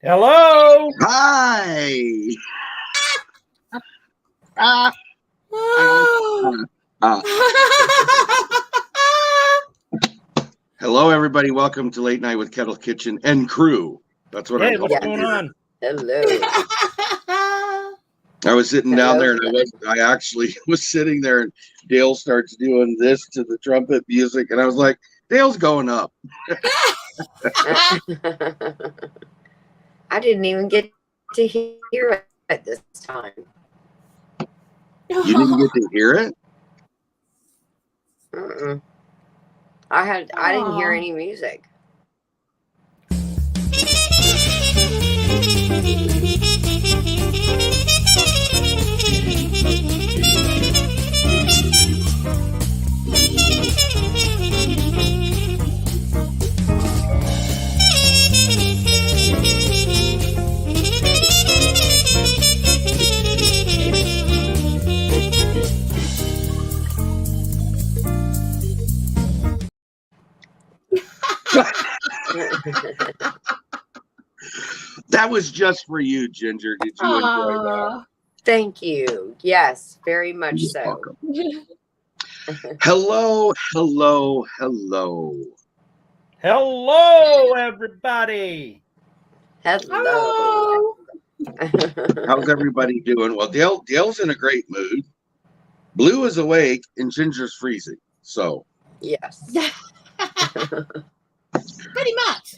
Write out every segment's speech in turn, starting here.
Hello. Hi. Ah. Hello, everybody. Welcome to Late Night with Kettle Kitchen and Crew. That's what I'm What's calling going here. on? Hello. I was sitting down there, and I actually was sitting there, and Dale starts doing this to the trumpet music, and I was like, Dale's going up. I didn't even get to hear it this time. You didn't get to hear it? Mm-mm. I didn't hear any music. That was just for you, Ginger. Did you enjoy that? Thank you. Yes, very much You're so. welcome. Hello, hello, hello. Hello, everybody. Hello. How's everybody doing? Well, Dale's in a great mood. Blue is awake and Ginger's freezing. So Yes. Pretty much.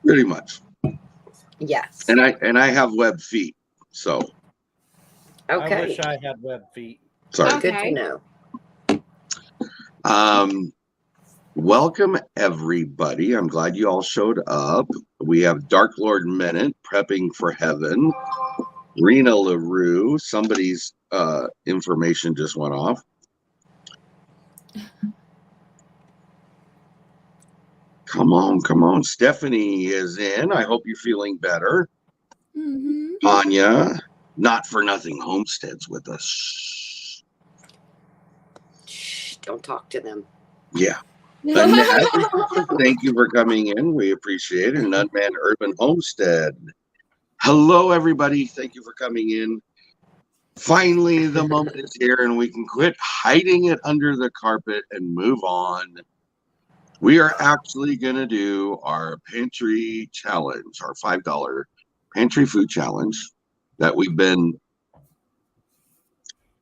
pretty much. Yes. And I have web feet. So Okay. I wish I had web feet. sorry. Good Okay. to know. Welcome everybody. I'm glad you all showed up. We have Dark Lord Minute prepping for heaven. Rena LaRue. Somebody's information just went off. Come on. Stephanie is in. I hope you're feeling better. Mm-hmm. Tanya, Not For Nothing Homestead's with us. Shh, don't talk to them. Yeah. Annette, thank you for coming in. We appreciate it. And Unmanned Urban Homestead. Hello, everybody. Thank you for coming in. Finally, the moment is here, and we can quit hiding it under the carpet and move on. We are actually going to do our pantry challenge, our $5 pantry food challenge that we've been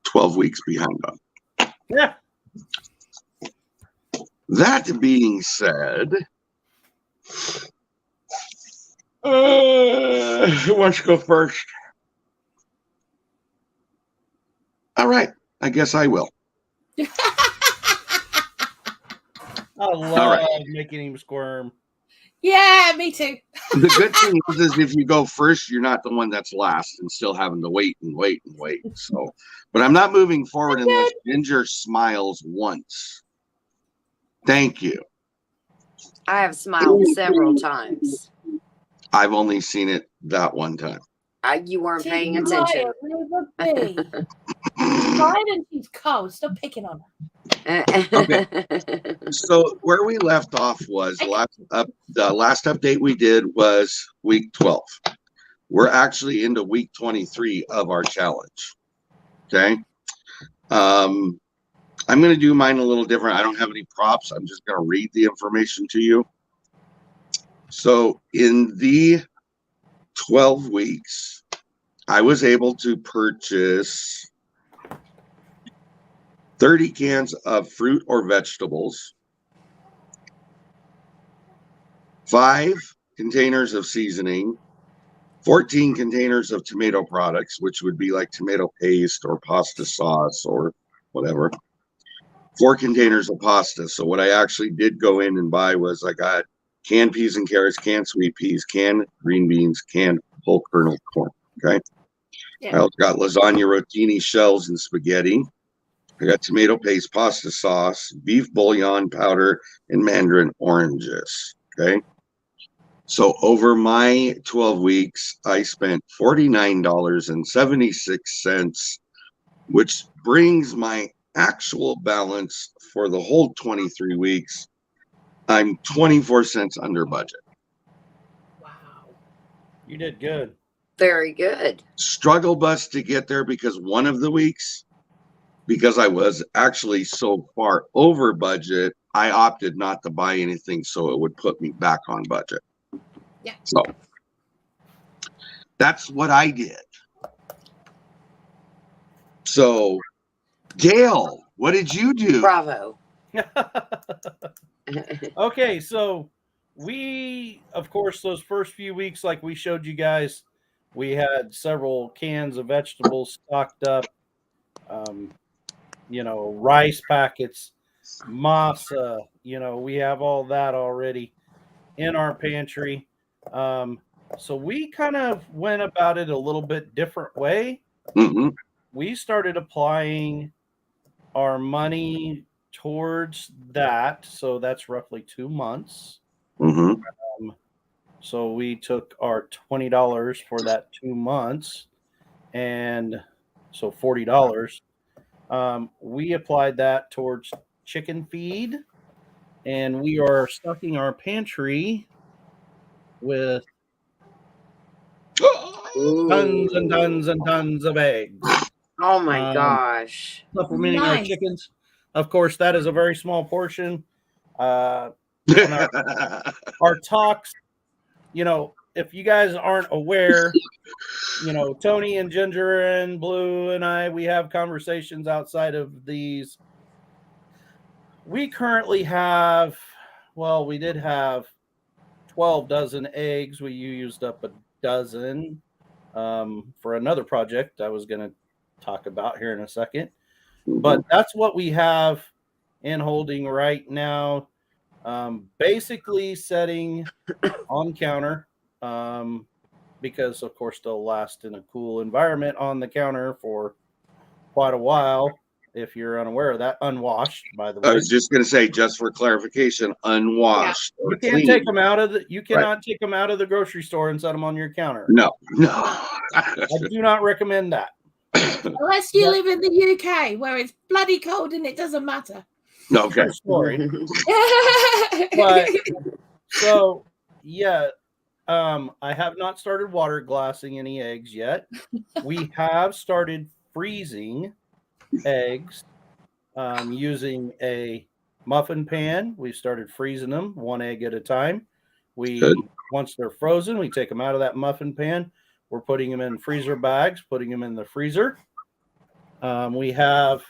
12 weeks behind on. Yeah. That being said, who wants to go first? All right, I guess I will. I love making him squirm. Yeah, me too. The good thing is if you go first, you're not the one that's last and still having to wait. So, but I'm not moving forward unless Ginger smiles once. Thank you. I have smiled several times. I've only seen it that one time. You weren't paying attention. Fine, and she's cold. Stop picking on her. Okay. So where we left off was the last update we did was week 12. We're actually into week 23 of our challenge. Okay. I'm going to do mine a little different. I don't have any props. I'm just going to read the information to you. So in the 12 weeks, I was able to purchase 30 cans of fruit or vegetables, 5 containers of seasoning, 14 containers of tomato products, which would be like tomato paste or pasta sauce or whatever, 4 containers of pasta. So what I actually did go in and buy was I got canned peas and carrots, canned sweet peas, canned green beans, canned whole kernel corn. Okay. Yeah. I also got lasagna rotini shells and spaghetti. I got tomato paste, pasta sauce, beef bouillon powder, and mandarin oranges. Okay. So over my 12 weeks, I spent $49.76, which brings my actual balance for the whole 23 weeks. I'm 24 cents under budget. Wow. You did good. Very good. Struggle bus to get there because one of the weeks, because I was actually so far over budget, I opted not to buy anything so it would put me back on budget. Yeah. So that's what I did. So, Gail, what did you do? Bravo. Okay, so we, of course, those first few weeks, like we showed you guys, we had several cans of vegetables stocked up, rice packets, masa, we have all that already in our pantry. So we kind of went about it a little bit different way. Mm-hmm. We started applying our money towards that. So that's roughly 2 months. Mm-hmm. So we took our $20 for that 2 months, and so $40. We applied that towards chicken feed, and we are stocking our pantry with tons and tons and tons of eggs. Oh my gosh. Supplementing our Nice. chickens. Of course, that is a very small portion. On our talks, if you guys aren't aware, Tony and Ginger and Blue and I, we have conversations outside of these. We currently have, we did have 12 dozen eggs. We used up a dozen for another project I was going to talk about here in a second. But that's what we have in holding right now. Basically setting on counter because, of course, they'll last in a cool environment on the counter for quite a while. If you're unaware of that, unwashed, by the way. I was just going to say, just for clarification, unwashed. You can't take them out of you cannot take them out of the grocery store and set them on your counter. No. I do not recommend that. Unless you live in the UK where it's bloody cold and it doesn't matter. Okay. True story. But so yeah, I have not started water glassing any eggs yet. We have started freezing eggs using a muffin pan. We started freezing them 1 egg at a time. Once they're frozen, we take them out of that muffin pan. We're putting them in freezer bags, putting them in the freezer. We have,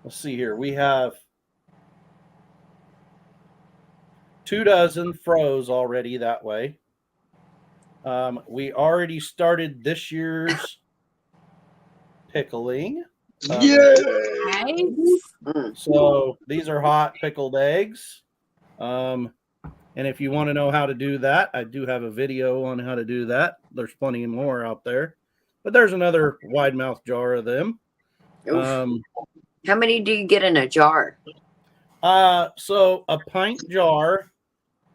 let's see here, we have 2 dozen froze already that way. We already started this year's pickling. So these are hot pickled eggs. And if you want to know how to do that, I do have a video on how to do that. There's plenty more out there. But there's another wide mouth jar of them. How many do you get in a jar? So a pint jar,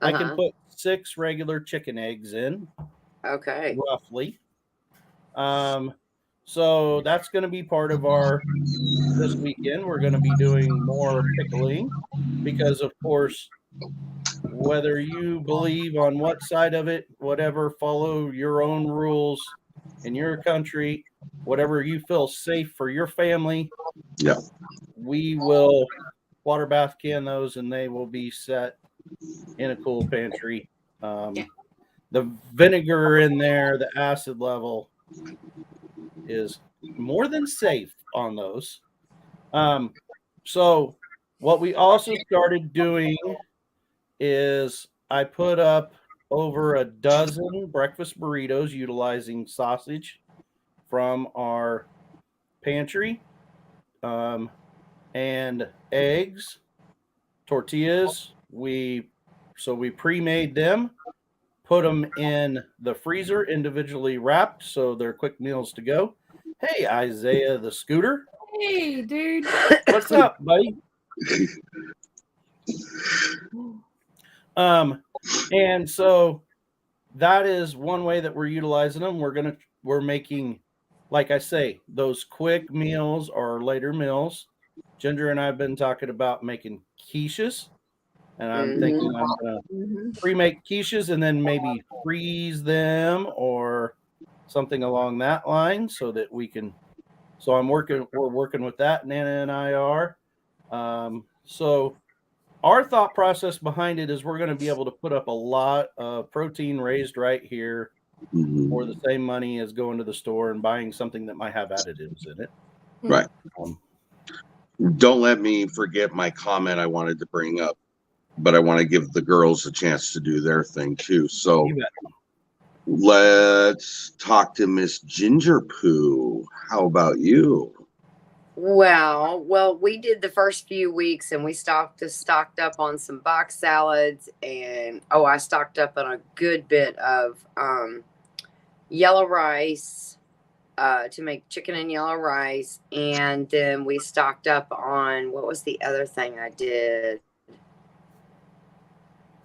I can put 6 regular chicken eggs in. Okay. Roughly. So that's going to be part of this weekend. We're going to be doing more pickling because, of course, whether you believe on what side of it, whatever, follow your own rules in your country, whatever you feel safe for your family. Yeah. We will water bath can those and they will be set in a cool pantry. The vinegar in there, the acid level is more than safe on those. So what we also started doing is I put up over a dozen breakfast burritos utilizing sausage from our pantry, and eggs, tortillas. We pre-made them, put them in the freezer individually wrapped so they're quick meals to go. Hey, Isaiah the Scooter. Hey, dude. What's up, buddy? And so that is one way that we're utilizing them. We're making, like I say, those quick meals or later meals. Ginger and I have been talking about making quiches. and I'm thinking I'm gonna pre-make quiches and then maybe freeze them or something along that line so that we can. So we're working with that. Nana and I are. So our thought process behind it is we're going to be able to put up a lot of protein raised right here for the same money as going to the store and buying something that might have additives in it. Right. Don't let me forget my comment I wanted to bring up, but I want to give the girls a chance to do their thing too. So let's talk to Miss Ginger Poo. How about you? Well, we did the first few weeks, and we stocked up on some box salads, and I stocked up on a good bit of yellow rice to make chicken and yellow rice, and then we stocked up on what was the other thing I did?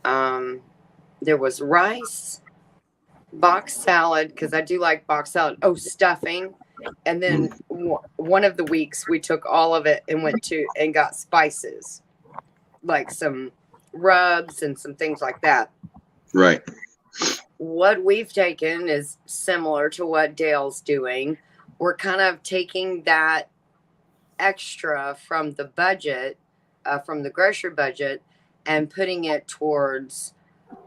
There was rice, box salad, because I do like box salad. Oh, stuffing. And then one of the weeks we took all of it and went to and got spices, like some rubs and some things like that. Right. What we've taken is similar to what Dale's doing. We're kind of taking that extra from the budget, from the grocery budget, and putting it towards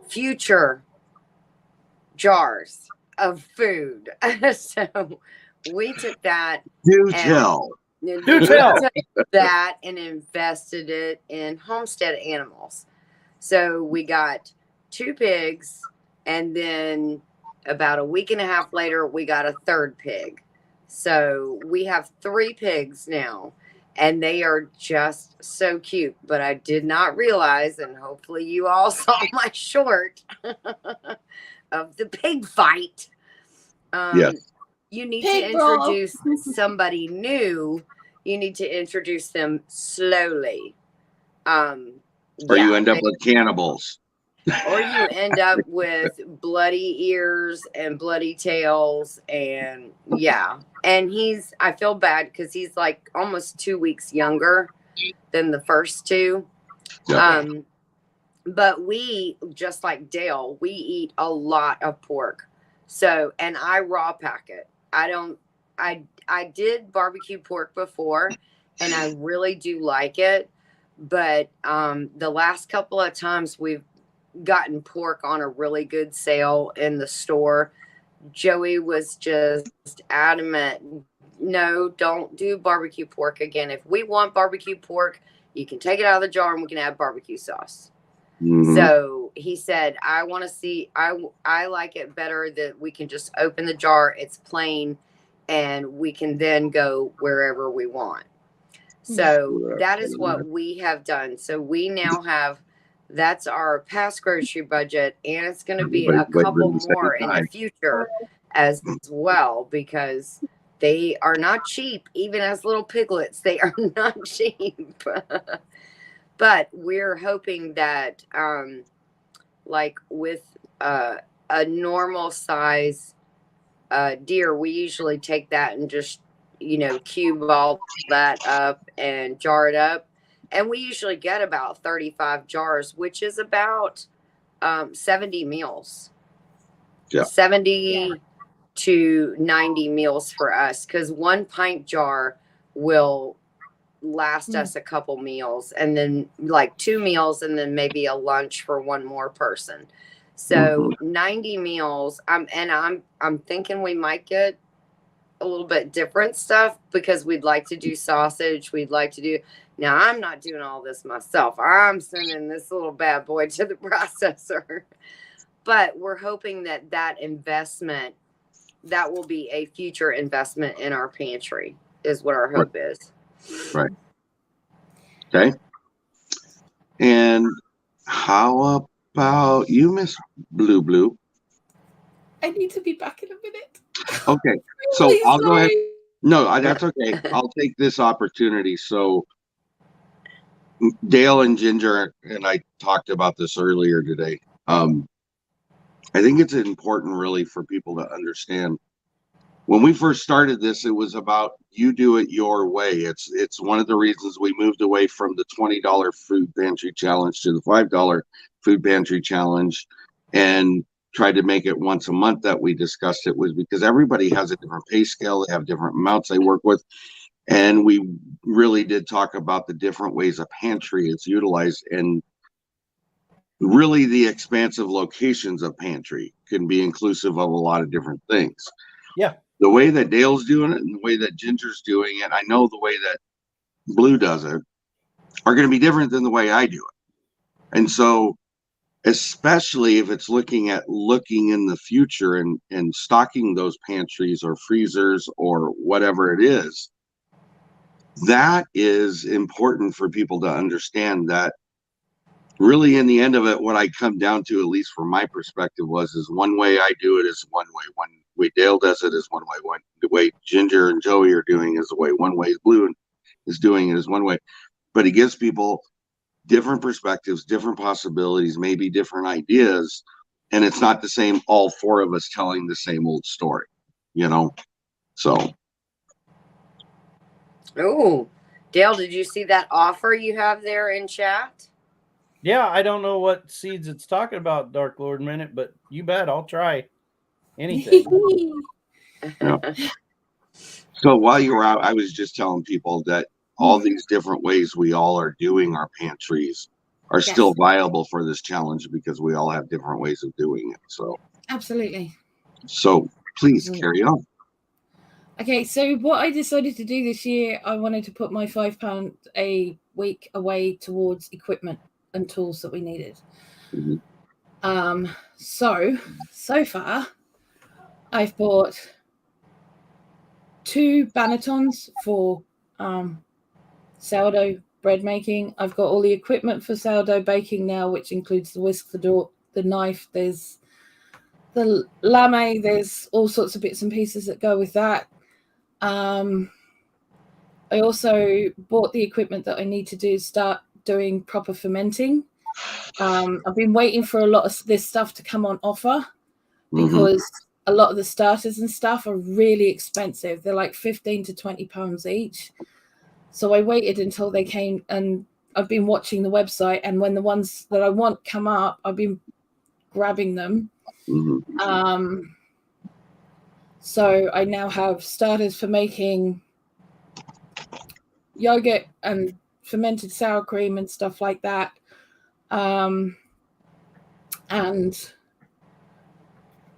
future jars of food. So we took that that and invested it in homestead animals. So we got 2 pigs, and then about a week and a half later, we got a 3rd pig. So we have 3 pigs now, and they are just so cute. But I did not realize, and hopefully you all saw my short of the pig fight. Yes. You need to introduce somebody new. You need to introduce them slowly. Or you end up with cannibals. Or you end up with bloody ears and bloody tails. And and I feel bad because he's like almost 2 weeks younger than the first 2. Yep. But we, just like Dale, we eat a lot of pork. So, and I raw pack it. I did barbecue pork before, and I really do like it. But the last couple of times we've gotten pork on a really good sale in the store, Joey was just adamant, no, don't do barbecue pork again. If we want barbecue pork, you can take it out of the jar and we can add barbecue sauce. So he said, I want to see, I like it better that we can just open the jar, it's plain, and we can then go wherever we want. So that is what we have done. So we now have, that's our past grocery budget, and it's going to be a couple more in the future as well, because they are not cheap. Even as little piglets, they are not cheap. But we're hoping that, like with a normal size deer, we usually take that and just, cube all that up and jar it up. And we usually get about 35 jars, which is about 70 meals. Yeah. 70 to 90 meals for us, because 1 pint jar will last us a couple meals, and then like 2 meals, and then maybe a lunch for 1 more person. So 90 meals. I'm thinking we might get a little bit different stuff, because we'd like to do sausage. We'd like to do, now I'm not doing all this myself. I'm sending this little bad boy to the processor. But we're hoping that investment, that will be a future investment in our pantry, is what our hope is. Right. Okay. And how about you, Miss Bloo? I need to be back in a minute. Okay. So I'll go ahead. No, that's okay. I'll take this opportunity. So Dale and Ginger and I talked about this earlier today. I think it's important really for people to understand when we first started this, it was about you do it your way. It's one of the reasons we moved away from the $20 food pantry challenge to the $5 food pantry challenge and tried to make it once a month that we discussed it, was because everybody has a different pay scale. They have different amounts they work with. And we really did talk about the different ways a pantry is utilized, and really the expansive locations of pantry can be inclusive of a lot of different things. Yeah. The way that Dale's doing it and the way that Ginger's doing it, I know the way that Blue does it, are going to be different than the way I do it. And so, especially if it's looking in the future and stocking those pantries or freezers or whatever it is, that is important for people to understand that really in the end of it, what I come down to, at least from my perspective, is one way I do it is one way. One way Dale does it is one way. The way Ginger and Joey are doing is the way. One way Blue is doing it is one way. But he gives people different perspectives, different possibilities, maybe different ideas. And it's not the same, all four of us telling the same old story, So. Oh, Dale, did you see that offer you have there in chat? Yeah, I don't know what seeds it's talking about, Dark Lord Minute, but you bet I'll try anything. Yeah. So while you were out, I was just telling people that all these different ways we all are doing our pantries are still viable for this challenge because we all have different ways of doing it. So Absolutely. So please carry on. Okay, so what I decided to do this year, I wanted to put my £5 a week away towards equipment and tools that we needed. Mm-hmm. So far, I've bought 2 bannetons for sourdough bread making. I've got all the equipment for sourdough baking now, which includes the whisk, the knife, there's the lame, there's all sorts of bits and pieces that go with that. I also bought the equipment that I need to start doing proper fermenting. I've been waiting for a lot of this stuff to come on offer because a lot of the starters and stuff are really expensive. They're like £15 to £20 each. So I waited until they came, and I've been watching the website, and when the ones that I want come up, I've been grabbing them. So I now have starters for making yogurt and fermented sour cream and stuff like that. And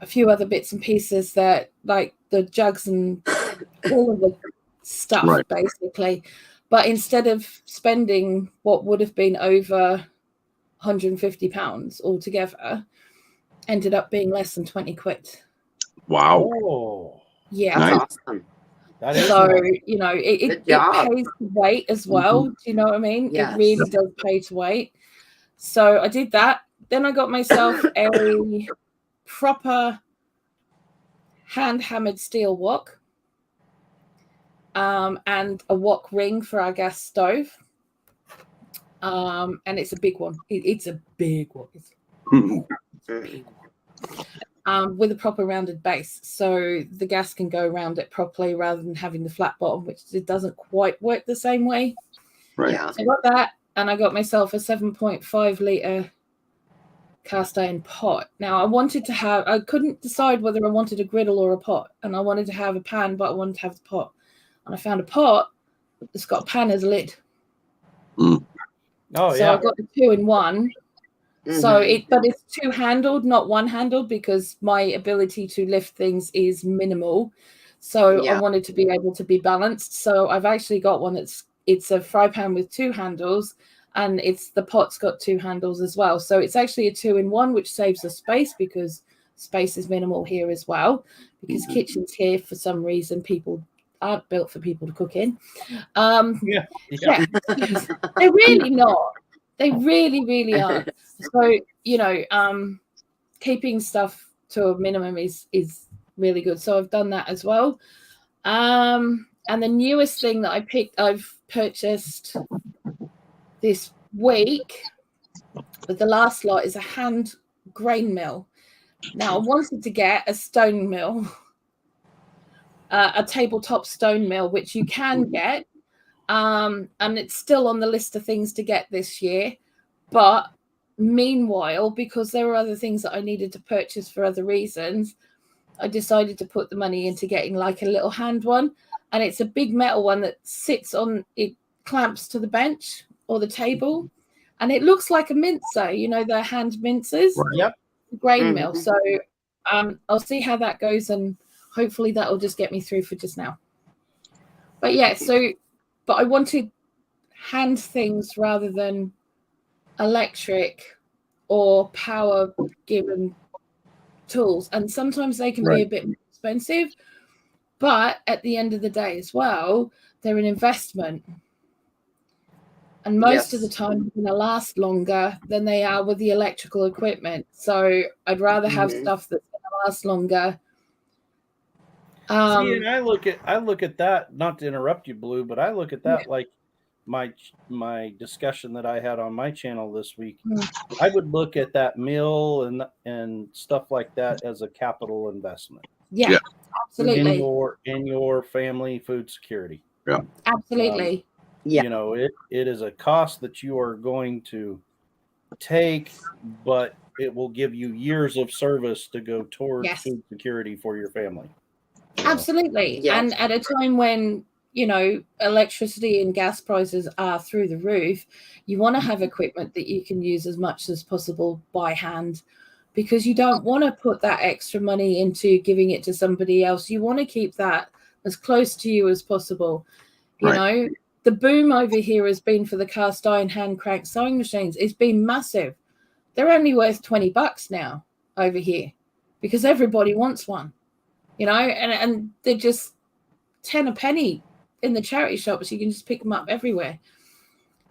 a few other bits and pieces that, like the jugs and all of the stuff, basically. But instead of spending what would have been over £150 altogether, ended up being less than 20 quid. Wow. Oh, yeah. That's awesome. That is So, nice. It pays to wait as well. Do you know what I mean? Yes. It really does pay to wait. So I did that. Then I got myself a proper hand-hammered steel wok and a wok ring for our gas stove. And it's a big one. It's a big one. With a proper rounded base, so the gas can go around it properly rather than having the flat bottom, which it doesn't quite work the same way. Right. Yeah. So I got that, and I got myself a 7.5 litre cast iron pot. Now I couldn't decide whether I wanted a griddle or a pot, and I wanted to have a pan, but I wanted to have the pot. And I found a pot that's got a pan as a lid. Oh, so yeah. I got the 2-in-1. So but it's 2-handled, not 1-handled, because my ability to lift things is minimal. So I wanted to be able to be balanced. So I've actually got one it's a fry pan with 2 handles, and the pot's got 2 handles as well. So it's actually a 2-in-1, which saves us space because space is minimal here as well. Because kitchens here, for some reason, people aren't built for people to cook in. Yeah. They're really not. They really, really aren't. So, keeping stuff to a minimum is really good. So I've done that as well. And the newest thing that I've purchased this week with the last lot is a hand grain mill. Now, I wanted to get a stone mill, a tabletop stone mill, which you can get. And it's still on the list of things to get this year. But meanwhile, because there were other things that I needed to purchase for other reasons, I decided to put the money into getting like a little hand one. And it's a big metal one that sits on, it clamps to the bench or the table. And it looks like a mincer, you know, the hand mincers. Right. Yep. Grain mill. So I'll see how that goes, and hopefully that will just get me through for just now. But yeah, but I wanted hand things rather than electric or power given tools, and sometimes they can be a bit expensive, but at the end of the day as well, they're an investment, and most of the time they're going to last longer than they are with the electrical equipment. So I'd rather have stuff that's going to last longer. See, and I look at that, not to interrupt you, Blue, but I look at that like my discussion that I had on my channel this week. I would look at that mill and stuff like that as a capital investment. Yeah. Absolutely. In your family food security. Yeah. Absolutely. You know, it is a cost that you are going to take, but it will give you years of service to go towards food security for your family. Absolutely. Yes. And at a time when, you know, electricity and gas prices are through the roof, you want to have equipment that you can use as much as possible by hand, because you don't want to put that extra money into giving it to somebody else. You want to keep that as close to you as possible. You know, the boom over here has been for the cast iron hand crank sewing machines. It's been massive. They're only worth $20 now over here because everybody wants one, you know, and they're just 10 a penny in the charity shops. You can just pick them up everywhere.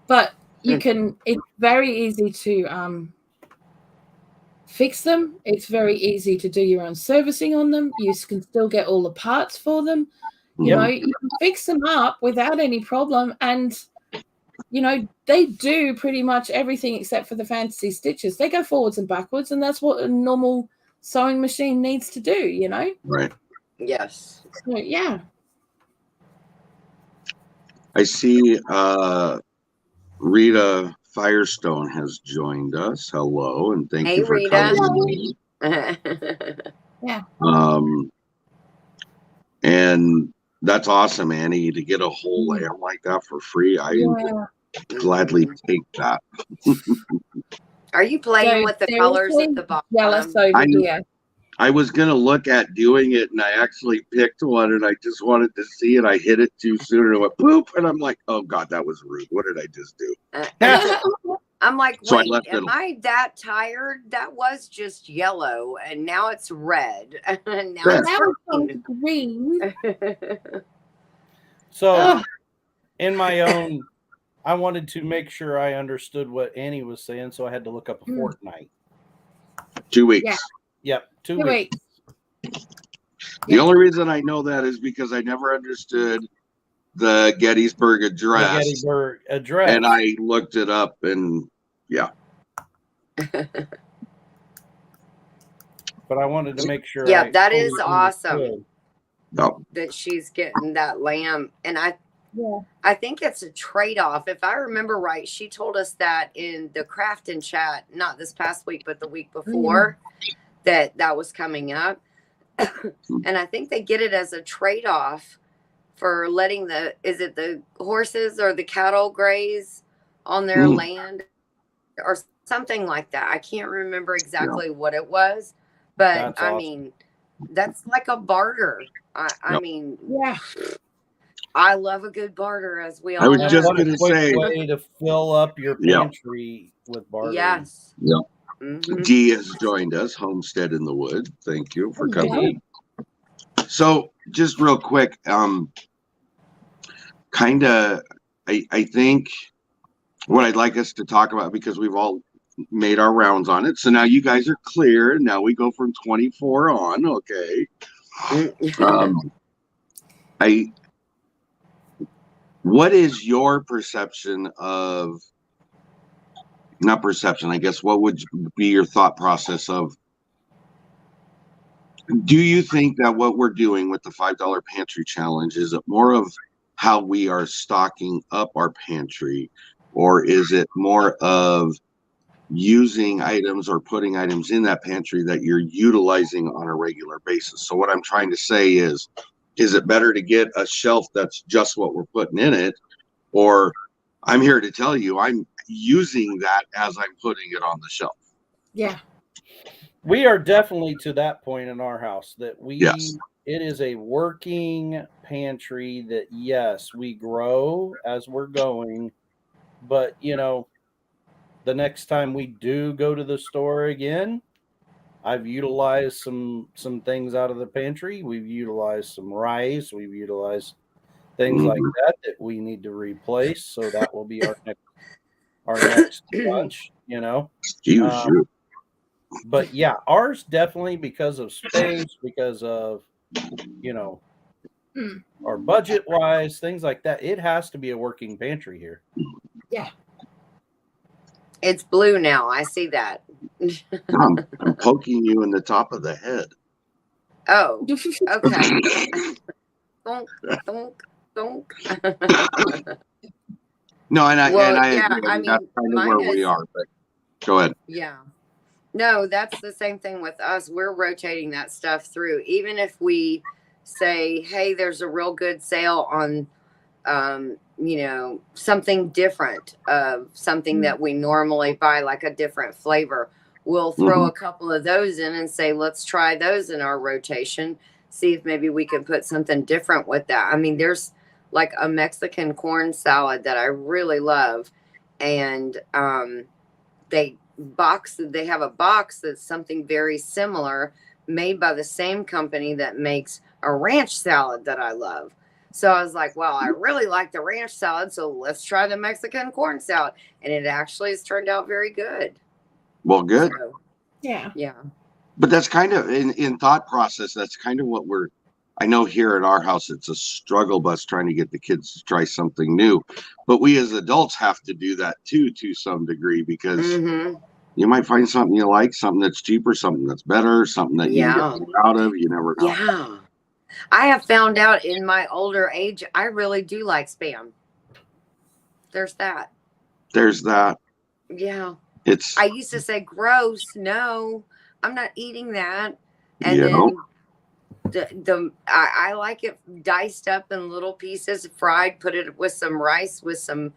But you can, it's very easy to fix them. It's very easy to do your own servicing on them. You can still get all the parts for them. You know, you can fix them up without any problem. And, you know, they do pretty much everything except for the fantasy stitches. They go forwards and backwards, and that's what a normal sewing machine needs to do, you know? Right. Yes. So, yeah. I see Rita Firestone has joined us. Hello, and thank you for coming. Yeah. And that's awesome, Annie, to get a whole lamb like that for free. I would gladly take that. Are you playing with the colors at the bottom? I was going to look at doing it, and I actually picked one, and I just wanted to see it. I hit it too soon, and it went poop, and I'm like, oh, God, that was rude. What did I just do? I'm like, wait, am I that tired? That was just yellow, and now it's red. And now it's green. So, in my own, I wanted to make sure I understood what Annie was saying, so I had to look up a fortnight. 2 weeks. Yeah. Yep, 2 weeks. The only reason I know that is because I never understood the Gettysburg Address. And I looked it up, and But I wanted to make sure. Yeah, that is awesome. That she's getting that lamb, and I think it's a trade-off. If I remember right, she told us that in the craft and chat, not this past week, but the week before, that was coming up. And I think they get it as a trade-off for letting is it the horses or the cattle graze on their land or something like that. I can't remember exactly what it was, but that's awesome. I mean, that's like a barter. I mean, I love a good barter, as we all know. I was just going to say, way to fill up your pantry with barter. Yes. Yep. Dee has joined us, Homestead in the Wood. Thank you for coming. So, just real quick, I think what I'd like us to talk about, because we've all made our rounds on it. So now you guys are clear, and now we go from 24 on. Okay. What is your perception of, not perception, I guess, what would be your thought process of Do you think that what we're doing with the $5 pantry challenge, is it more of how we are stocking up our pantry, or is it more of using items or putting items in that pantry that you're utilizing on a regular basis? So what I'm trying to say is it better to get a shelf that's just what we're putting in it, or I'm here to tell you I'm using that as I'm putting it on the shelf? Yeah. We are definitely to that point in our house that Yes. it is a working pantry that, yes, we grow as we're going, but the next time we do go to the store again, I've utilized some things out of the pantry. We've utilized some rice. We've utilized things like that we need to replace. So that will be our next lunch. Excuse you. But yeah, ours definitely, because of space, because of our budget wise, things like that. It has to be a working pantry here. Yeah. It's blue now. I see that. I'm poking you in the top of the head. Oh, okay. Donk, donk, donk. No, and I yeah, agree. I mean, That's kind of mine where we is, are. But go ahead. yeah. No, that's the same thing with us. We're rotating that stuff through. Even if we say, hey, there's a real good sale on, something different of something that we normally buy, like a different flavor, we'll throw a couple of those in and say, let's try those in our rotation. See if maybe we can put something different with that. I mean, there's like a Mexican corn salad that I really love. And they have a box that's something very similar, made by the same company that makes a ranch salad that I love. So I was like, well, I really like the ranch salad, so let's try the Mexican corn salad. And it actually has turned out very good. Well, good. So, Yeah. But that's kind of in thought process. That's kind of what I know here at our house, it's a struggle bus trying to get the kids to try something new. But we as adults have to do that too, to some degree, because you might find something you like, something that's cheaper, something that's better, something that you can get more out of. You never know. Yeah. I have found out in my older age, I really do like Spam. There's that. Yeah. I used to say, gross. No, I'm not eating that. And then I like it diced up in little pieces, fried, put it with some rice, with some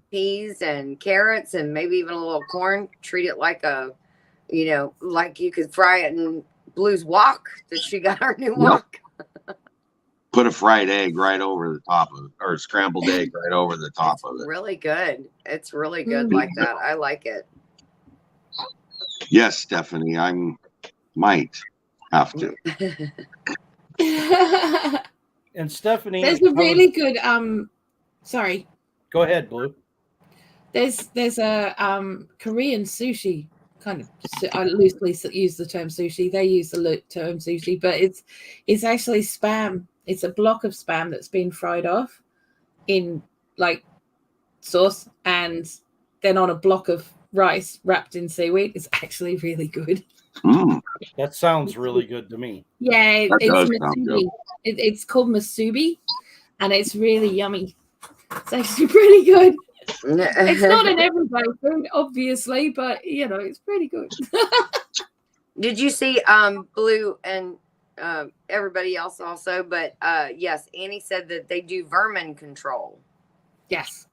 peas and carrots, and maybe even a little corn. Treat it like like you could fry it in Bloo's wok that she got her new wok. Put a fried egg right over the top of it, or a scrambled egg right over the top of it. Really good. It's really good like that. I like it. Yes, Stephanie, I might have to. And Stephanie, there's a really good sorry. Go ahead, Blue. There's a Korean sushi kind of. I loosely use the term sushi. They use the term sushi, but it's actually Spam. It's a block of Spam that's been fried off in like sauce, and then on a block of rice wrapped in seaweed. It's actually really good. That sounds really good to me. Yeah, it's masubi. It's called masubi, and it's really yummy. It's actually pretty good. It's not an everyday food, obviously, but it's pretty good. Did you see Blue and everybody else also? But yes, Annie said that they do vermin control. Yes.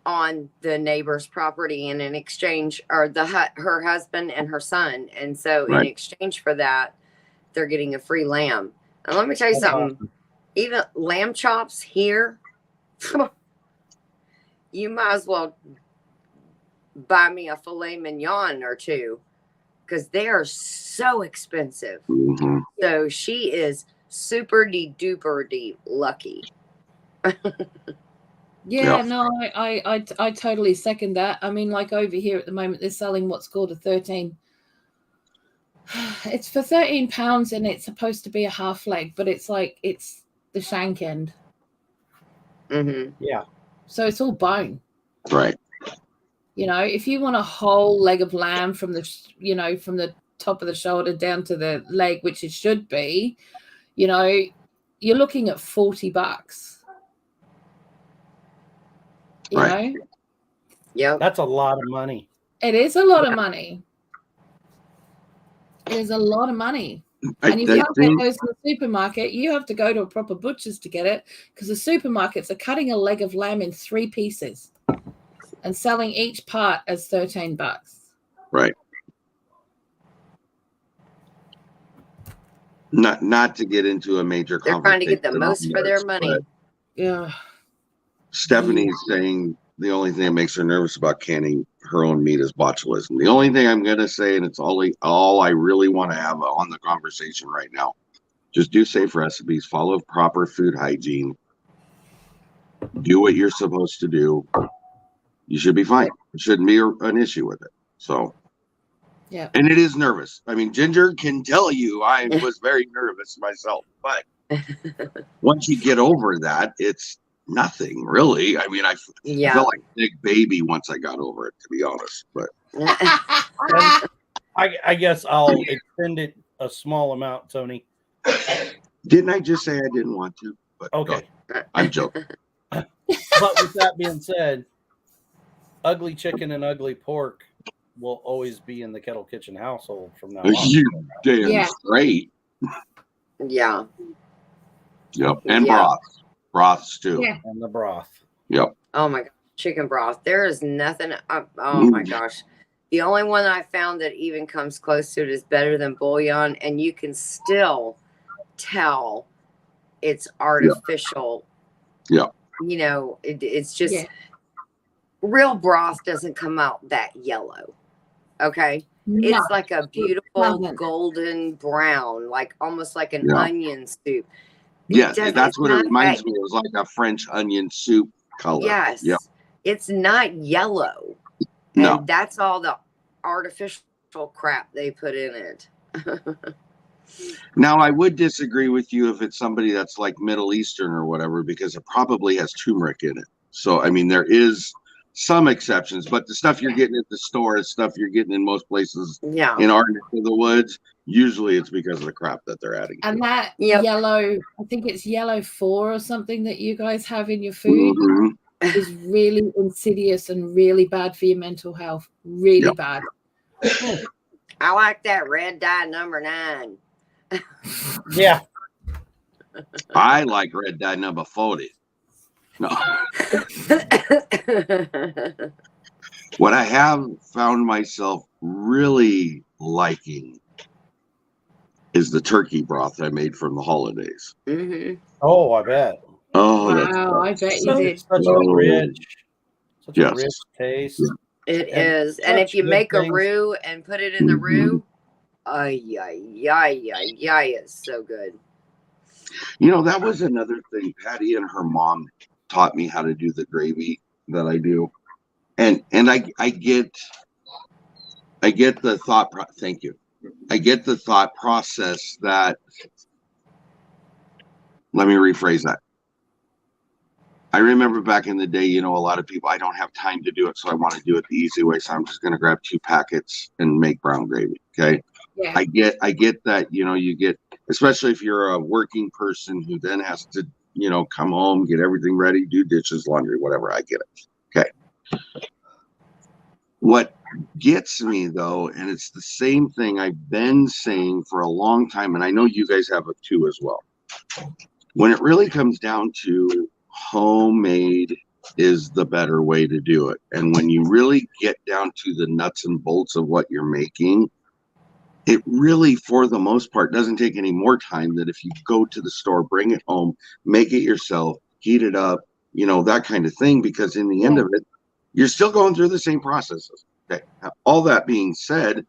On the neighbor's property, and in exchange, or her husband and her son, and so in exchange for that, they're getting a free lamb. And let me tell you something. Awesome. Even lamb chops here, you might as well buy me a filet mignon or two, because they are so expensive. So she is super duper lucky. Yeah, no, I totally second that. I mean, like over here at the moment, they're selling what's called a 13. It's for £13, and it's supposed to be a half leg, but it's the shank end. Yeah. So it's all bone. Right. If you want a whole leg of lamb from the top of the shoulder down to the leg, which it should be, you know, you're looking at $40. You Right. know? Yep. That's a lot of money. It is a lot of money. It is a lot of money. And you can't get those in the supermarket. You have to go to a proper butcher's to get it, because the supermarkets are cutting a leg of lamb in 3 pieces and selling each part as $13. Right. Not to get into a major They're trying to get the conversation most for their money. Yeah. Stephanie's saying the only thing that makes her nervous about canning her own meat is botulism. The only thing I'm going to say, and it's all I really want to have on the conversation right now, just do safe recipes, follow proper food hygiene, do what you're supposed to do. You should be fine. It shouldn't be an issue with it. So, yeah. And it is nervous. I mean, Ginger can tell you I was very nervous myself, but once you get over that, it's nothing really. I mean, I felt like a big baby once I got over it, to be honest. But I guess I'll extend it a small amount, Tony. Didn't I just say I didn't want to? But Okay. I'm joking. But with that being said, ugly chicken and ugly pork will always be in the Kettle Kitchen household from now on. You damn straight. Yeah. Yep. And broths too. Yeah. And the broth. Yep. Oh my god, chicken broth. There is nothing. Oh my gosh. The only one I found that even comes close to it is better than bouillon, and you can still tell it's artificial. Yeah. You know, it's just real broth doesn't come out that yellow. Okay. No. It's like a beautiful golden brown, like almost like an onion soup. Yes, that's what it reminds me of. It was like a French onion soup color. Yes. Yep. It's not yellow. No. And that's all the artificial crap they put in it. Now, I would disagree with you if it's somebody that's like Middle Eastern or whatever, because it probably has turmeric in it. So, I mean, there is some exceptions, but the stuff you're getting at the store is stuff you're getting in most places in our neck of the woods. Usually it's because of the crap that they're adding. And that yellow, I think it's yellow 4 or something that you guys have in your food is really insidious and really bad for your mental health. Really bad. I like that red dye number 9. Yeah. I like red dye number 40. No. What I have found myself really liking is the turkey broth I made from the holidays. Mm-hmm. Oh, I bet. Oh, wow, I bet you did. Such a rich taste. It is. And if you make a roux and put it in the roux, it's so good. You know, that was another thing. Patty and her mom taught me how to do the gravy that I do. And I get the thought thank you. I get the thought process that, let me rephrase that. I remember back in the day, you know, a lot of people, I don't have time to do it, so I want to do it the easy way. So I'm just going to grab 2 packets and make brown gravy. Okay. Yeah. I get that, you know, you get, especially if you're a working person who then has to, you know, come home, get everything ready, do dishes, laundry, whatever. I get it. Okay. What gets me though, and it's the same thing I've been saying for a long time, and I know you guys have it too as well. When it really comes down to homemade is the better way to do it. And when you really get down to the nuts and bolts of what you're making, it really, for the most part, doesn't take any more time than if you go to the store, bring it home, make it yourself, heat it up, you know, that kind of thing, because in the end of it, you're still going through the same processes. Okay. All that being said,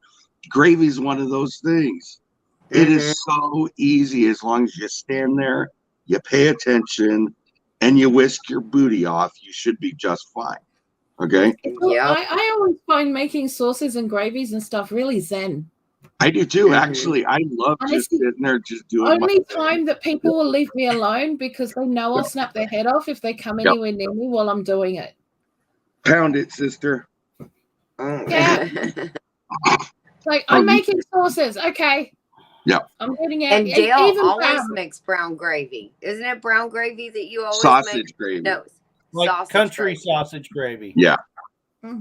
gravy is one of those things. It is so easy as long as you stand there, you pay attention, and you whisk your booty off, you should be just fine. Okay? Yeah. I always find making sauces and gravies and stuff really zen. I do too, actually. I love just sitting there just doing only time that people will leave me alone because they know I'll snap their head off if they come anywhere near me while I'm doing it. Pound it, sister. Yeah. Like, I'm making sauces. Okay. Yeah. I'm getting it. And Dale Even always brown. makes brown gravy. Isn't it brown gravy that you always Sausage make? gravy. No, Like sausage country gravy. sausage gravy. Yeah.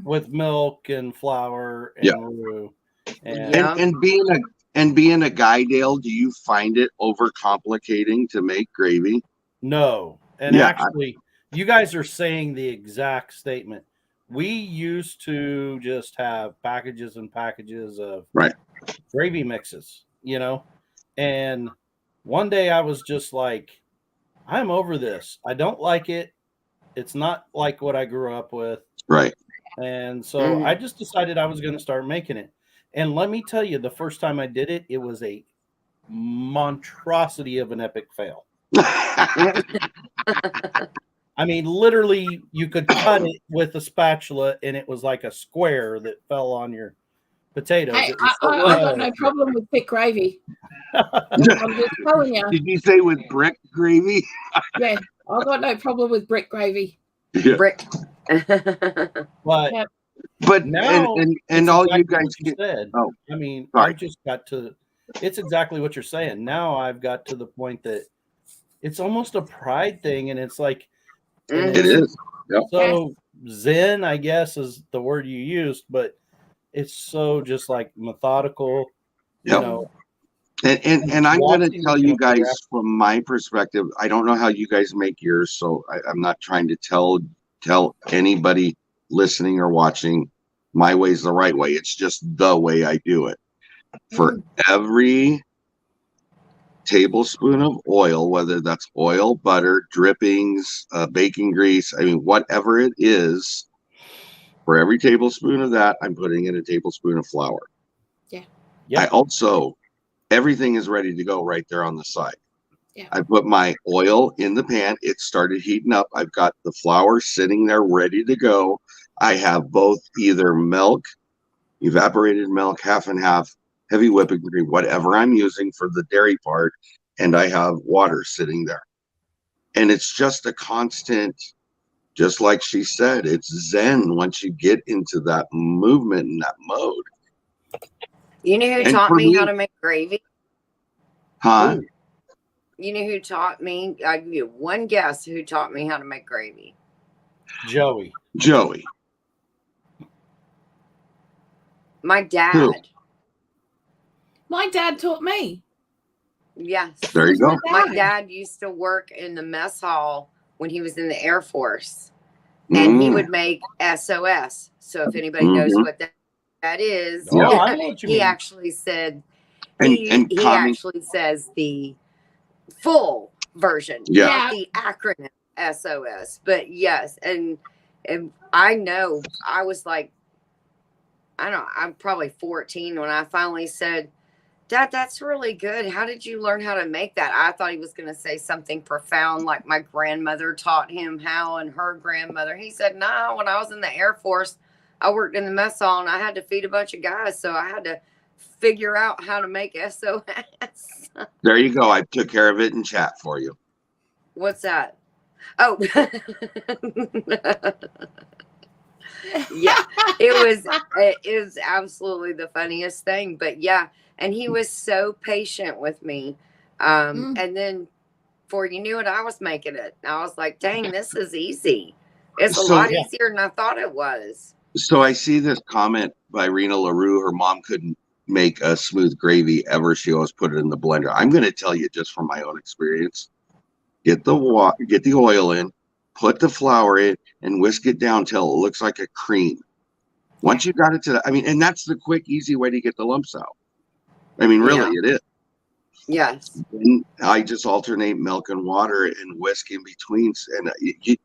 With milk and flour and Yeah. roux. And Yeah. And being a guy, Dale, do you find it overcomplicating to make gravy? no. And Yeah, actually, you guys are saying the exact statement. We used to just have packages and packages of Right. gravy mixes, you know? And one day I was just like, I'm over this. I don't like it. It's not like what I grew up with. Right. And so I just decided I was going to start making it. And let me tell you, the first time I did it, it was a monstrosity of an epic fail. I mean, literally, you could cut it with a spatula, and it was like a square that fell on your potatoes. Hey, It was I got no problem with thick gravy. I'm just telling you. Did you say with brick gravy? Yeah, I got no problem with brick gravy. Yeah. Brick. but Yep. But now, and it's all exactly you guys what you said. Oh, I mean, sorry. I've just got to. It's exactly what you're saying. Now I've got to the point that it's almost a pride thing, and it's like and It is. Yep. so zen, I guess, is the word you used, but it's so just like methodical, you Yep. know. And I'm going to Watching tell it you in a guys direct- from my perspective. I don't know how you guys make yours, so I'm not trying to tell anybody listening or watching my way's the right way. It's just the way I do it. For every tablespoon of oil, whether that's oil, butter, drippings, baking grease, I mean, whatever it is, for every tablespoon of that, I'm putting in a tablespoon of flour. Yeah. Yep. I also, everything is ready to go right there on the side. Yeah. I put my oil in the pan. It started heating up. I've got the flour sitting there ready to go. I have both either milk, evaporated milk, half and half, heavy whipping cream, whatever I'm using for the dairy part, and I have water sitting there. And it's just a constant, just like she said, it's zen once you get into that movement and that mode. You know who And taught for me how me- to make gravy? Huh? Ooh, You know who taught me? I'll give you one guess who taught me how to make gravy. Joey. Joey. My dad. Who? My dad taught me. Yes. There you go. My dad used to work in the mess hall when he was in the Air Force, and he would make SOS. So if anybody knows what that is, Oh, I know what you he mean. actually said And he actually says the full version, Yeah. not the acronym SOS. But yes, and I know I was like, I don't know, I'm probably 14 when I finally said, Dad, that's really good. How did you learn how to make that? I thought he was going to say something profound like my grandmother taught him how and her grandmother. He said, no, when I was in the Air Force, I worked in the mess hall and I had to feed a bunch of guys. So I had to figure out how to make SOS. There you go. I took care of it in chat for you. What's that? Oh, yeah, it was absolutely the funniest thing. But yeah, and he was so patient with me. And then before you knew it, I was making it. I was like, dang, this is easy. It's a lot easier than I thought it was. So I see this comment by Rena LaRue. Her mom couldn't make a smooth gravy ever. She always put it in the blender. I'm going to tell you just from my own experience. Get the oil in, put the flour in, and whisk it down till it looks like a cream. Once you got it to that, I mean, and that's the quick, easy way to get the lumps out. I mean, really, it is. Yes. And I just alternate milk and water and whisk in between. And but you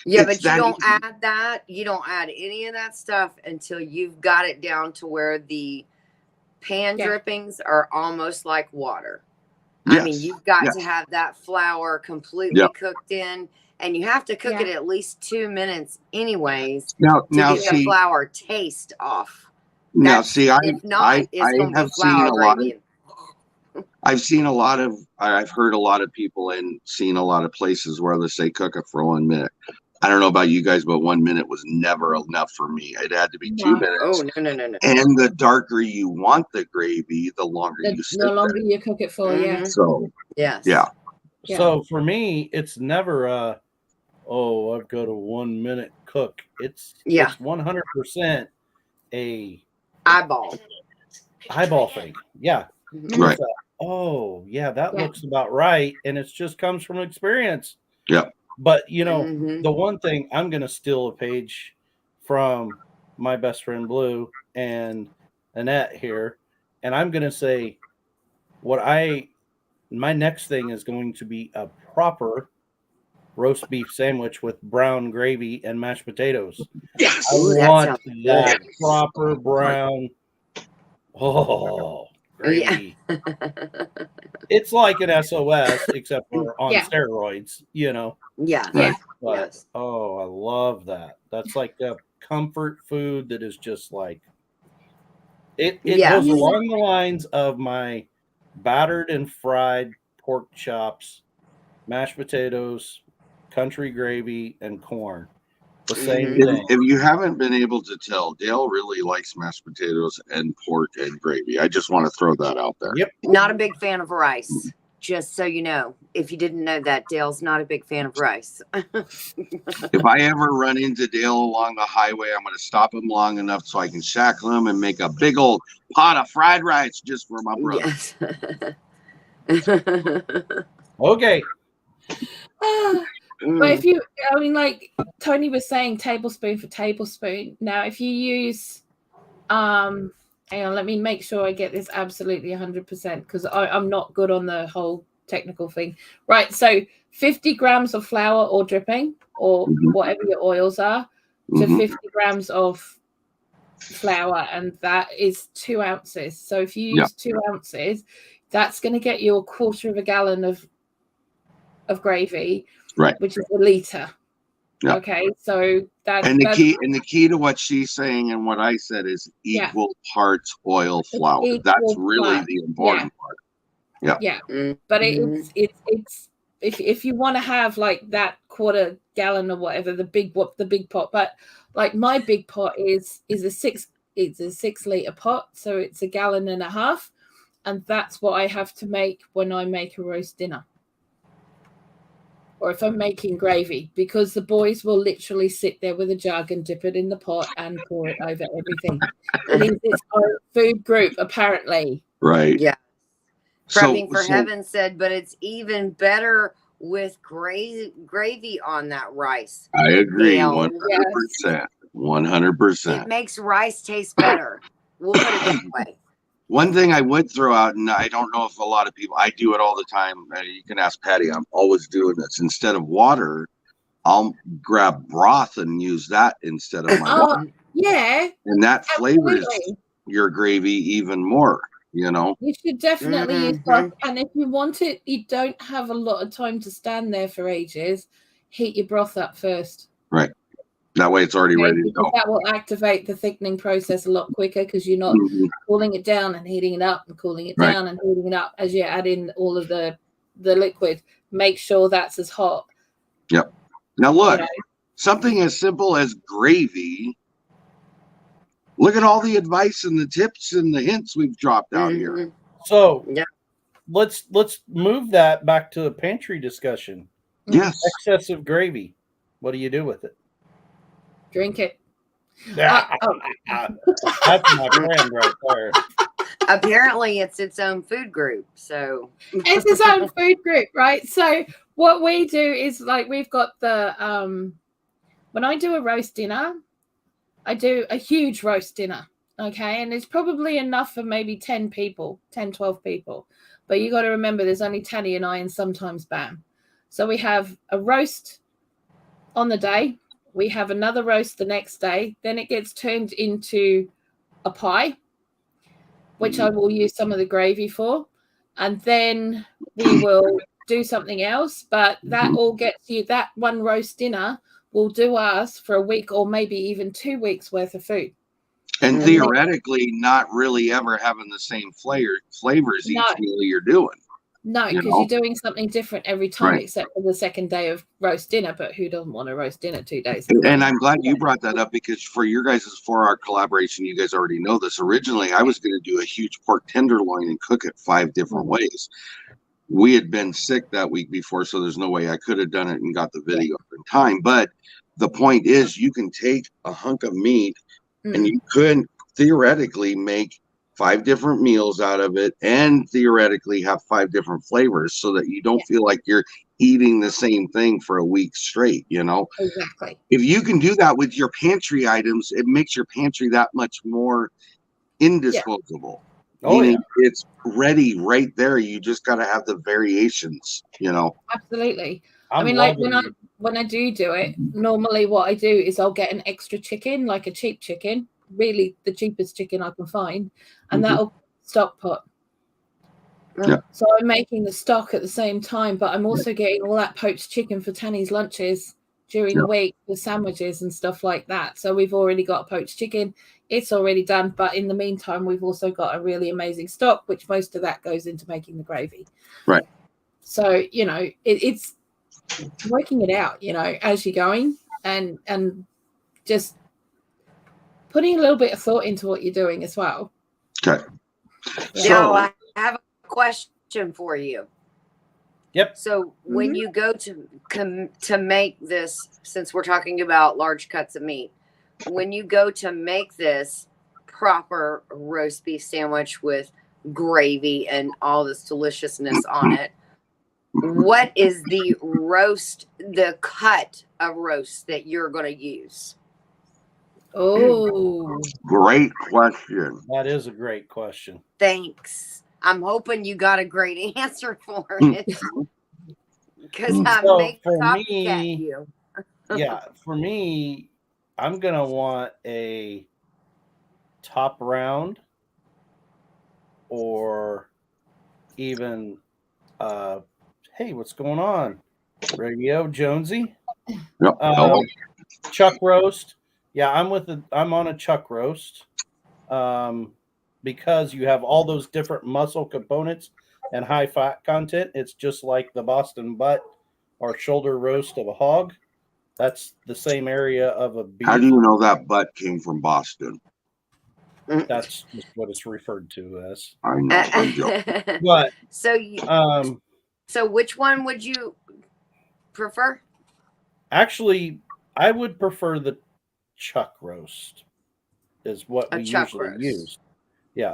don't easy. add that. You don't add any of that stuff until you've got it down to where the pan drippings are almost like water. Yes. I mean, you've got to have that flour completely cooked in, and you have to cook it at least 2 minutes anyways to get the flour taste off. Now, see, I have seen a lot of. I've heard a lot of people and seen a lot of places where they say cook it for 1 minute. I don't know about you guys, but 1 minute was never enough for me. It had to be 2 minutes. Oh, no. And the darker you want the gravy, the longer you sit The longer there. you cook it for, yeah. So, Yes. yeah. So for me, it's never I've got a 1 minute cook. It's 100% a eyeball thing. Yeah. Right. That looks about right. And it just comes from experience. Yeah. But the one thing, I'm going to steal a page from my best friend Blue and Annette here. And I'm going to say my next thing is going to be a proper roast beef sandwich with brown gravy and mashed potatoes. Yes. I want that good. proper brown. Oh, gravy. Yeah. It's like an SOS, except for on steroids, Yeah. But, Yes. I love that. That's like a comfort food that is just like it goes along the lines of my battered and fried pork chops, mashed potatoes, country gravy, and corn. The same thing. If you haven't been able to tell, Dale really likes mashed potatoes and pork and gravy. I just want to throw that out there. Yep. Not a big fan of rice. Just so you know, if you didn't know that, Dale's not a big fan of rice. If I ever run into Dale along the highway, I'm going to stop him long enough so I can shackle him and make a big old pot of fried rice just for my brother. Yes. Okay. But if you, like Tony was saying, tablespoon for tablespoon. Now, if you use, hang on, let me make sure I get this absolutely 100% because I'm not good on the whole technical thing. Right, so 50 grams of flour or dripping or whatever your oils are to 50 grams of flour, and that is 2 ounces. So if you use 2 ounces, that's going to get you a quarter of a gallon of gravy. Right. Which is a liter. Yeah. Okay. So that's the key to what she's saying and what I said is equal parts oil flour. That's really the important part. Yeah. Yeah. But it's if you want to have like that quarter gallon or whatever, the big pot, but like my big pot is a 6 liter pot, so it's 1.5 gallons, and that's what I have to make when I make a roast dinner. Or if I'm making gravy, because the boys will literally sit there with a jug and dip it in the pot and pour it over everything. It is its own food group, apparently. Right. Yeah. Prepping for Heaven said, but it's even better with gravy on that rice. I agree, 100%. 100%. It makes rice taste better. We'll put it that way. One thing I would throw out, and I don't know if a lot of people, I do it all the time. You can ask Patty. I'm always doing this. Instead of water, I'll grab broth and use that instead of my water. Yeah. And that flavors your gravy even more, You should definitely use broth. And if you want it, you don't have a lot of time to stand there for ages. Heat your broth up first. Right. That way it's already ready to go. That will activate the thickening process a lot quicker because you're not cooling it down and heating it up and cooling it down and heating it up as you add in all of the liquid. Make sure that's as hot. Yep. Now look, something as simple as gravy. Look at all the advice and the tips and the hints we've dropped out here. So let's move that back to the pantry discussion. Yes. Excessive gravy. What do you do with it? Drink it. That's my friend right there. Apparently, it's its own food group. So it's its own food group, right? So what we do is we've got the when I do a roast dinner, I do a huge roast dinner, okay? And it's probably enough for maybe 10 people, 10, 12 people. But you got to remember there's only Tanny and I and sometimes Bam. So we have a roast on the day. We have another roast the next day. Then it gets turned into a pie, which I will use some of the gravy for. And then we will do something else. But that all gets you, that one roast dinner will do us for a week or maybe even 2 weeks worth of food. And theoretically, not really ever having the same flavors each meal you're doing. No, You because know? you're doing something different every time, Right. except for the second day of roast dinner. But who doesn't want to roast dinner 2 days? And I'm glad you brought that up because for your guys' 4-hour collaboration, you guys already know this. Originally, I was going to do a huge pork tenderloin and cook it 5 different ways. We had been sick that week before, so there's no way I could have done it and got the video in time. But the point is, you can take a hunk of meat and you could theoretically make 5 different meals out of it and theoretically have 5 different flavors so that you don't feel like you're eating the same thing for a week straight, you know? Exactly. If you can do that with your pantry items, it makes your pantry that much more indisposable. Oh, Meaning yeah. it's ready right there. You just got to have the variations, you know? Absolutely. I'm I mean, like loving when I do it, normally what I do is I'll get an extra chicken, like a cheap chicken, really the cheapest chicken I can find, and that'll stock pot. Yeah. So I'm making the stock at the same time, but I'm also getting all that poached chicken for Tanny's lunches during the week with sandwiches and stuff like that. So we've already got poached chicken. It's already done. But in the meantime, we've also got a really amazing stock, which most of that goes into making the gravy. Right. So, you know, it's working it out, you know, as you're going and just putting a little bit of thought into what you're doing as well. Okay. Now I have a question for you. Yep. So when you go to make this, since we're talking about large cuts of meat, when you go to make this proper roast beef sandwich with gravy and all this deliciousness on it, what is the cut of roast that you're going to use? Oh, Great question. That is a great question. Thanks. I'm hoping you got a great answer for it. Because I So make for copycat me, you. yeah, for me, I'm gonna want a top round or even hey, what's going on? Radio Jonesy? Yep. Chuck roast. Yeah, I'm on a chuck roast. Because you have all those different muscle components and high fat content. It's just like the Boston butt or shoulder roast of a hog. That's the same area of a beef. How do you know that butt came from Boston? That's just what it's referred to as. I know. I'm joking. But so which one would you prefer? Actually, I would prefer the chuck roast. Is what we usually roast. use. Yeah.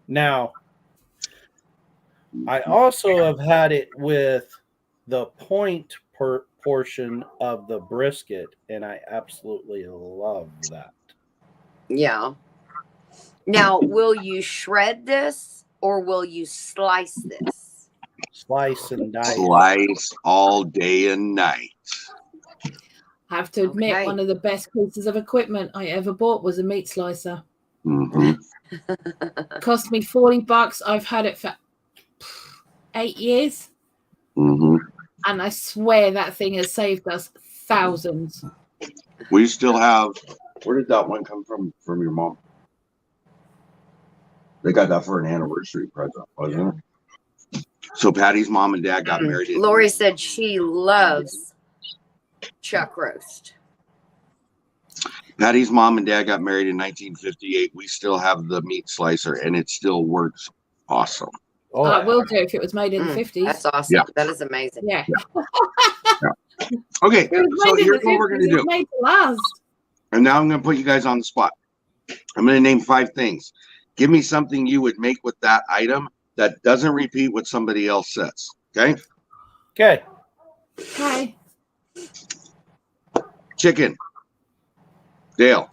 Now, I also have had it with the point portion of the brisket, and I absolutely love that. Yeah. Now, will you shred this or will you slice this? Slice and dice. Slice all day and night. I have to admit, one of the best pieces of equipment I ever bought was a meat slicer. Cost me $40. I've had it for 8 years. And I swear that thing has saved us thousands. We still have. Where did that one come from your mom? They got that for an anniversary present, wasn't it? So Patty's mom and dad got married. Lori said she loves chuck roast. Patty's mom and dad got married in 1958. We still have the meat slicer, and it still works awesome. Oh, I will do if it was made in the 50s. That's awesome. Yeah. That is amazing. Yeah. Okay, so here's what we're going to do. Made to last. And now I'm going to put you guys on the spot. I'm going to name 5 things. Give me something you would make with that item that doesn't repeat what somebody else says. Okay? Okay. Okay. Chicken. Dale.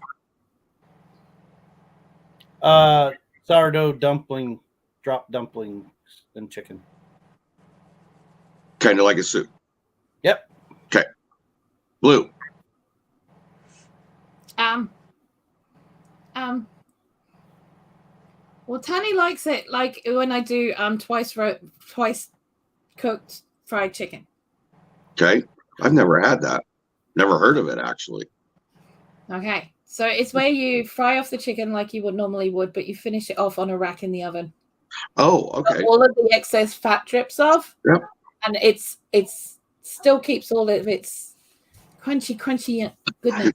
Sourdough dumpling, drop dumplings, and chicken. Kind of like a soup. Yep. Okay. Blue. Well, Tanny likes it like when I do twice cooked fried chicken. Okay. I've never had that. Never heard of it, actually. Okay. So it's where you fry off the chicken like you would normally would, but you finish it off on a rack in the oven. Oh, okay. All of the excess fat drips off. Yep. And it's still keeps all of its crunchy goodness.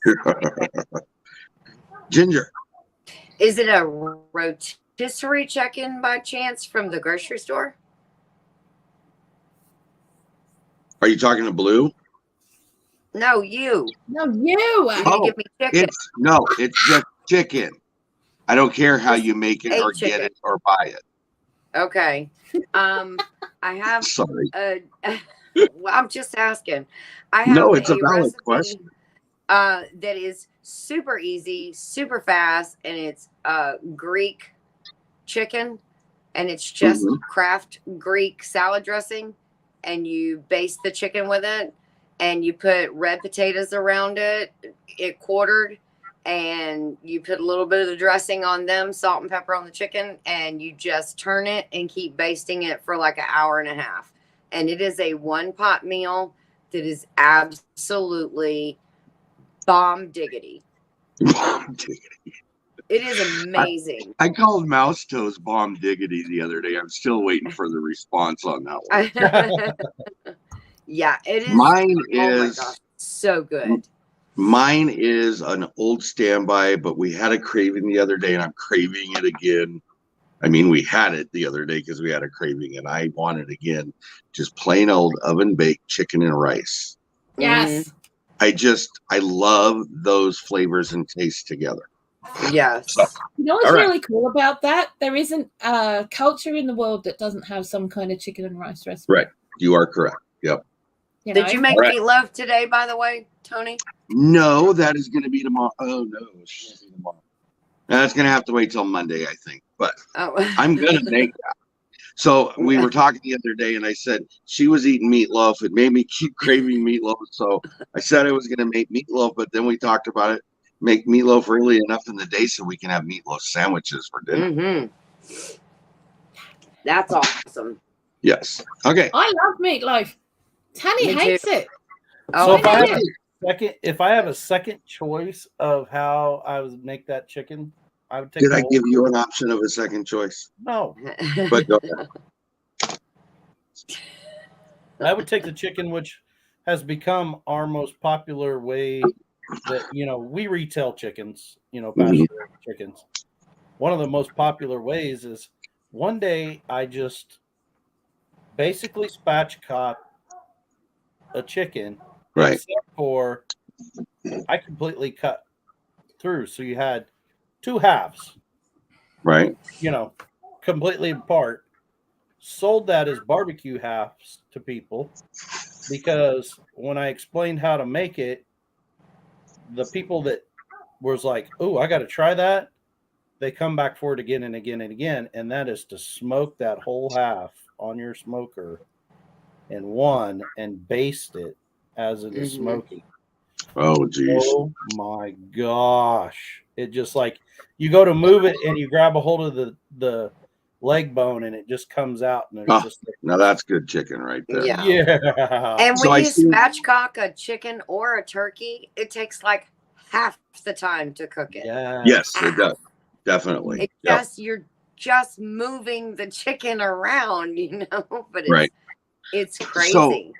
Ginger. Is it a rotisserie chicken by chance from the grocery store? Are you talking to Blue? No, you. No, you. You didn't give me chicken. It's just chicken. I don't care how you make it or chicken. get it or buy it. Okay. I have. Sorry. Well, I'm just asking. I have No, it's a valid recipe, question. that is super easy, super fast, and it's Greek chicken, and it's just Kraft Greek salad dressing, and you baste the chicken with it, and you put red potatoes around it quartered, and you put a little bit of the dressing on them, salt and pepper on the chicken, and you just turn it and keep basting it for like an hour and a half. And it is a one-pot meal that is absolutely bomb diggity. It is amazing. I called mouse toast bomb diggity the other day. I'm still waiting for the response on that one. Yeah, it is. Mine oh my is gosh, so good. Mine is an old standby, but we had a craving the other day, and I'm craving it again. I mean, we had it the other day because we had a craving, and I want it again. Just plain old oven baked chicken and rice. Yes. I love those flavors and tastes together. Yes. So, you know what's really cool about that? There isn't a culture in the world that doesn't have some kind of chicken and rice recipe. Right. You are correct. Yep. Did you make meatloaf today, by the way, Tony? No, that is going to be tomorrow. Oh, no. It's going to be tomorrow. That's going to have to wait till Monday, I think. But I'm going to make that. So we were talking the other day, and I said she was eating meatloaf. It made me keep craving meatloaf. So I said I was going to make meatloaf, but then we talked about it. Make meatloaf early enough in the day so we can have meatloaf sandwiches for dinner. That's awesome. Yes. Okay. I love meatloaf. Tanny hates it. So if I have a second choice of how I would make that chicken, I would take. Did I give you an option of a second choice? No. But go ahead. I would take the chicken, which has become our most popular way that, we retail chickens, pasture chickens. One of the most popular ways is one day I just basically spatchcock a chicken, right? Except for I completely cut through, so you had two halves, right? Completely apart. Sold that as barbecue halves to people because when I explained how to make it, the people that was like, "Oh, I got to try that," they come back for it again and again and again, and that is to smoke that whole half on your smoker and baste it as it is smoking. Oh, geez. Oh, my gosh. It just like you go to move it and you grab a hold of the leg bone and it just comes out. And there's just now that's good chicken right there. Yeah. And when you spatchcock a chicken or a turkey, it takes like half the time to cook it. Yes, it does. Definitely. You're just moving the chicken around, but it's crazy. So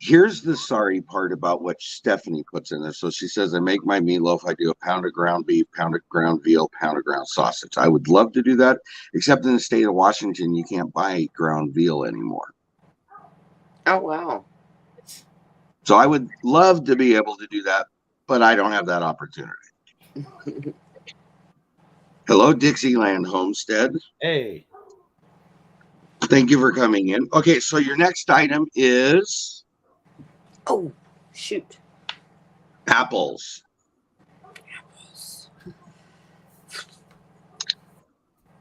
here's the sorry part about what Stephanie puts in there. So she says, I make my meatloaf. I do a pound of ground beef, pound of ground veal, pound of ground sausage. I would love to do that, except in the state of Washington, you can't buy ground veal anymore. Oh, wow. So I would love to be able to do that, but I don't have that opportunity. Hello, Dixieland Homestead. Hey. Thank you for coming in. Okay, so your next item is... Oh, shoot. Apples.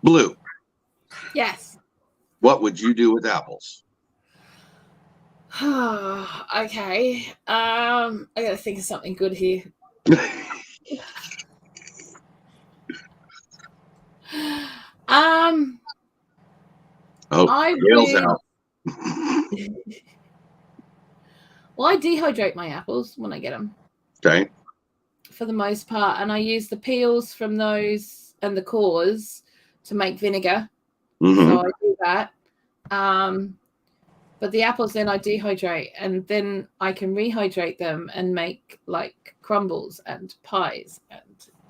Blue. Yes. What would you do with apples? Okay. I gotta think of something good here. I dehydrate my apples when I get them. Okay. For the most part, and I use the peels from those and the cores to make vinegar, So I do that. But the apples then I dehydrate, and then I can rehydrate them and make like crumbles and pies and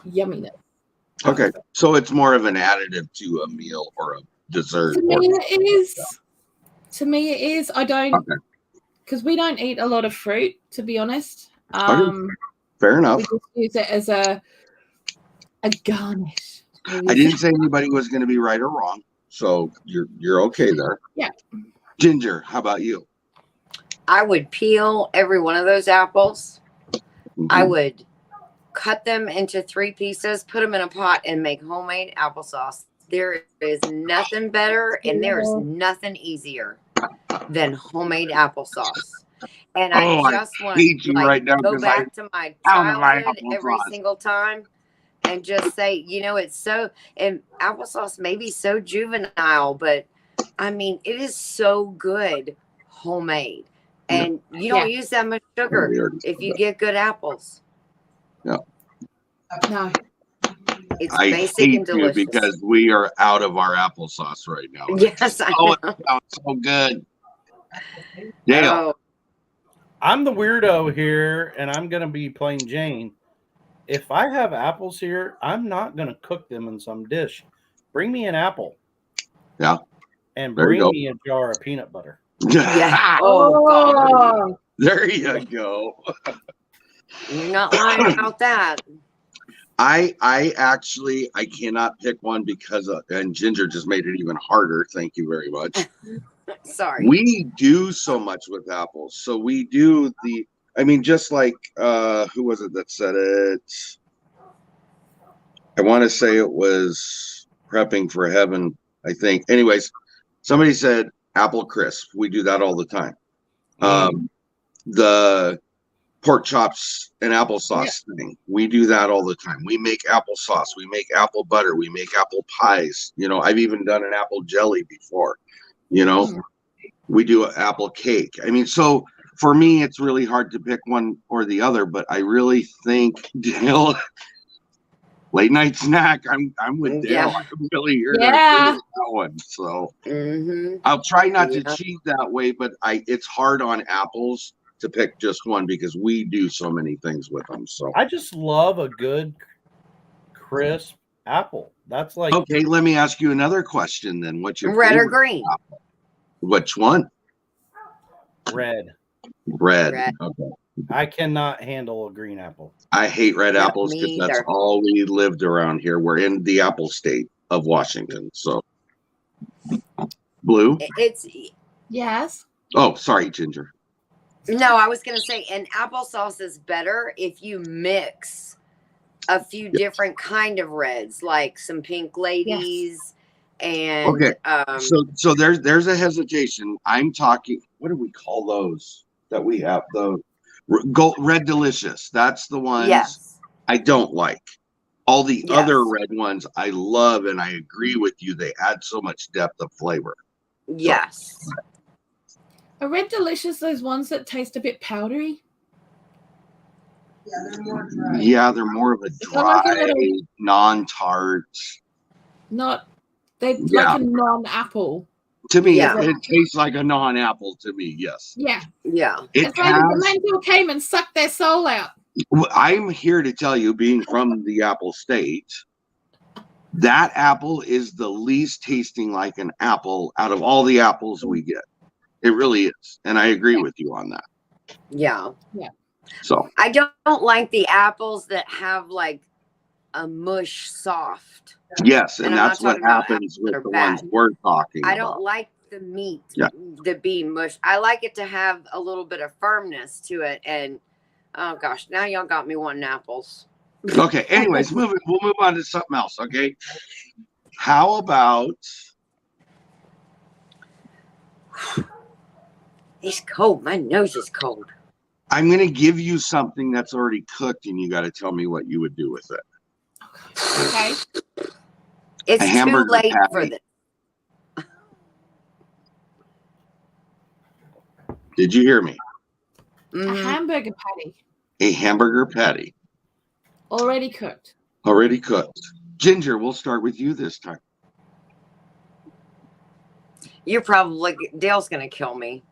yumminess. Okay, so it's more of an additive to a meal or a dessert. To me, it is. To me, it is. I don't, because we don't eat a lot of fruit, to be honest. Fair enough. We just use it as a garnish. I didn't say anybody was going to be right or wrong, so you're okay there. Yeah. Ginger, how about you? I would peel every one of those apples. I would cut them into 3 pieces, put them in a pot, and make homemade applesauce. There is nothing better and there is nothing easier than homemade applesauce. And I just want to like, go back to my childhood every single time and just say, you know, it's so, and applesauce may be so juvenile, but I mean, it is so good homemade. And you don't use that much sugar if you get good apples. Yeah. No. It's I basic hate and delicious. you because we are out of our applesauce right now. Yes, I know. It sounds so good. Dale. Oh, I'm the weirdo here, and I'm going to be plain Jane. If I have apples here, I'm not going to cook them in some dish. Bring me an apple. Yeah. And There you bring go. me a jar of peanut butter. yeah. Oh, God. There you go. You're not lying about that. I actually cannot pick one because and Ginger just made it even harder. Thank you very much. Sorry. We do so much with apples. So we do just like who was it that said it? I want to say it was Prepping for Heaven, I think. Anyways, somebody said apple crisp. We do that all the time. The pork chops and applesauce thing. We do that all the time. We make applesauce. We make apple butter. We make apple pies. You know, I've even done an apple jelly before. You know, we do an apple cake. I mean, so for me, it's really hard to pick one or the other, but I really think Dale, late night snack. I'm with Dale. I'm really here to agree with that one. So I'll try not to cheat that way, but it's hard on apples to pick just one because we do so many things with them. So I just love a good crisp apple. That's like okay. Let me ask you another question then. What's your red or favorite green? apple? Which one? red. Red. Okay. I cannot handle a green apple. I hate red Not apples because me that's either. all we lived around here. We're in the apple state of Washington. So Blue. It's Yes. Oh, sorry, Ginger. no, I was gonna say, and applesauce is better if you mix a few different kind of reds, like some pink ladies and Okay. So there's a hesitation. I'm talking. What do we call those that we have? The red delicious. That's the ones yes. I don't like. All the other red ones I love, and I agree with you. They add so much depth of flavor. Yes. Are red delicious those ones that taste a bit powdery? Yeah, they're more of a dry, non-tart. They're like a non-apple. To me, it tastes like a non-apple to me, yes. Yeah. Yeah. It's like if the mango came and sucked their soul out. I'm here to tell you, being from the apple state, that apple is the least tasting like an apple out of all the apples we get. It really is. And I agree with you on that. Yeah. Yeah. So I don't like the apples that have like a mush soft. yes, and that's what happens with the ones we're talking about. I don't like the meat to be mush. I like it to have a little bit of firmness to it. And oh gosh, now y'all got me wanting apples. Okay, anyways, we'll move on to something else, okay? How about it's cold. My nose is cold. I'm going to give you something that's already cooked, and you got to tell me what you would do with it. Okay. It's too late for this. Did you hear me? A hamburger patty. A hamburger patty. Already cooked. Already cooked. Ginger, we'll start with you this time. You're probably Dale's gonna kill me.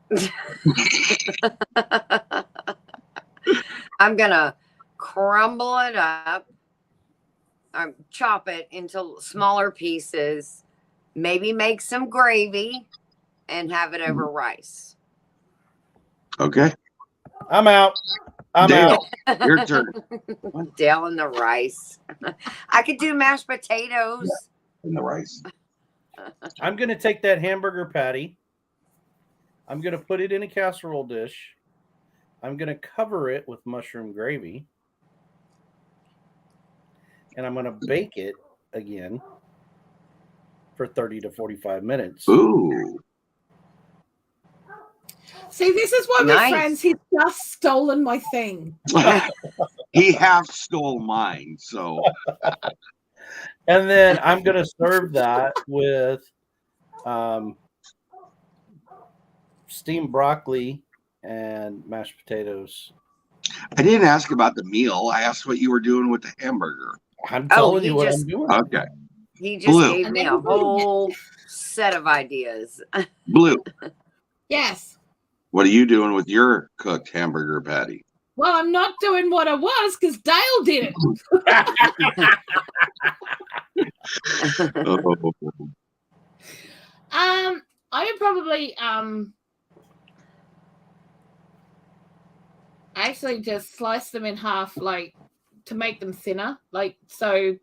I'm gonna crumble it up, chop it into smaller pieces, maybe make some gravy, and have it over rice. Okay. I'm out. I'm Dale, out. your turn. Dale and the rice. I could do mashed potatoes. In the rice. I'm going to take that hamburger patty. I'm going to put it in a casserole dish. I'm going to cover it with mushroom gravy. And I'm going to bake it again for 30 to 45 minutes. Ooh. See, this is why Nice. we're friends. He's just stolen my thing. He half stole mine, so And then I'm going to serve that with steamed broccoli and mashed potatoes. I didn't ask about the meal. I asked what you were doing with the hamburger. I'm telling he you what just- I'm doing. Okay. He just Blue. gave me a whole set of ideas. Blue, Yes. what are you doing with your cooked hamburger patty? Well, I'm not doing what I was because Dale did it. Oh, I would probably actually just slice them in half, like to make them thinner, like so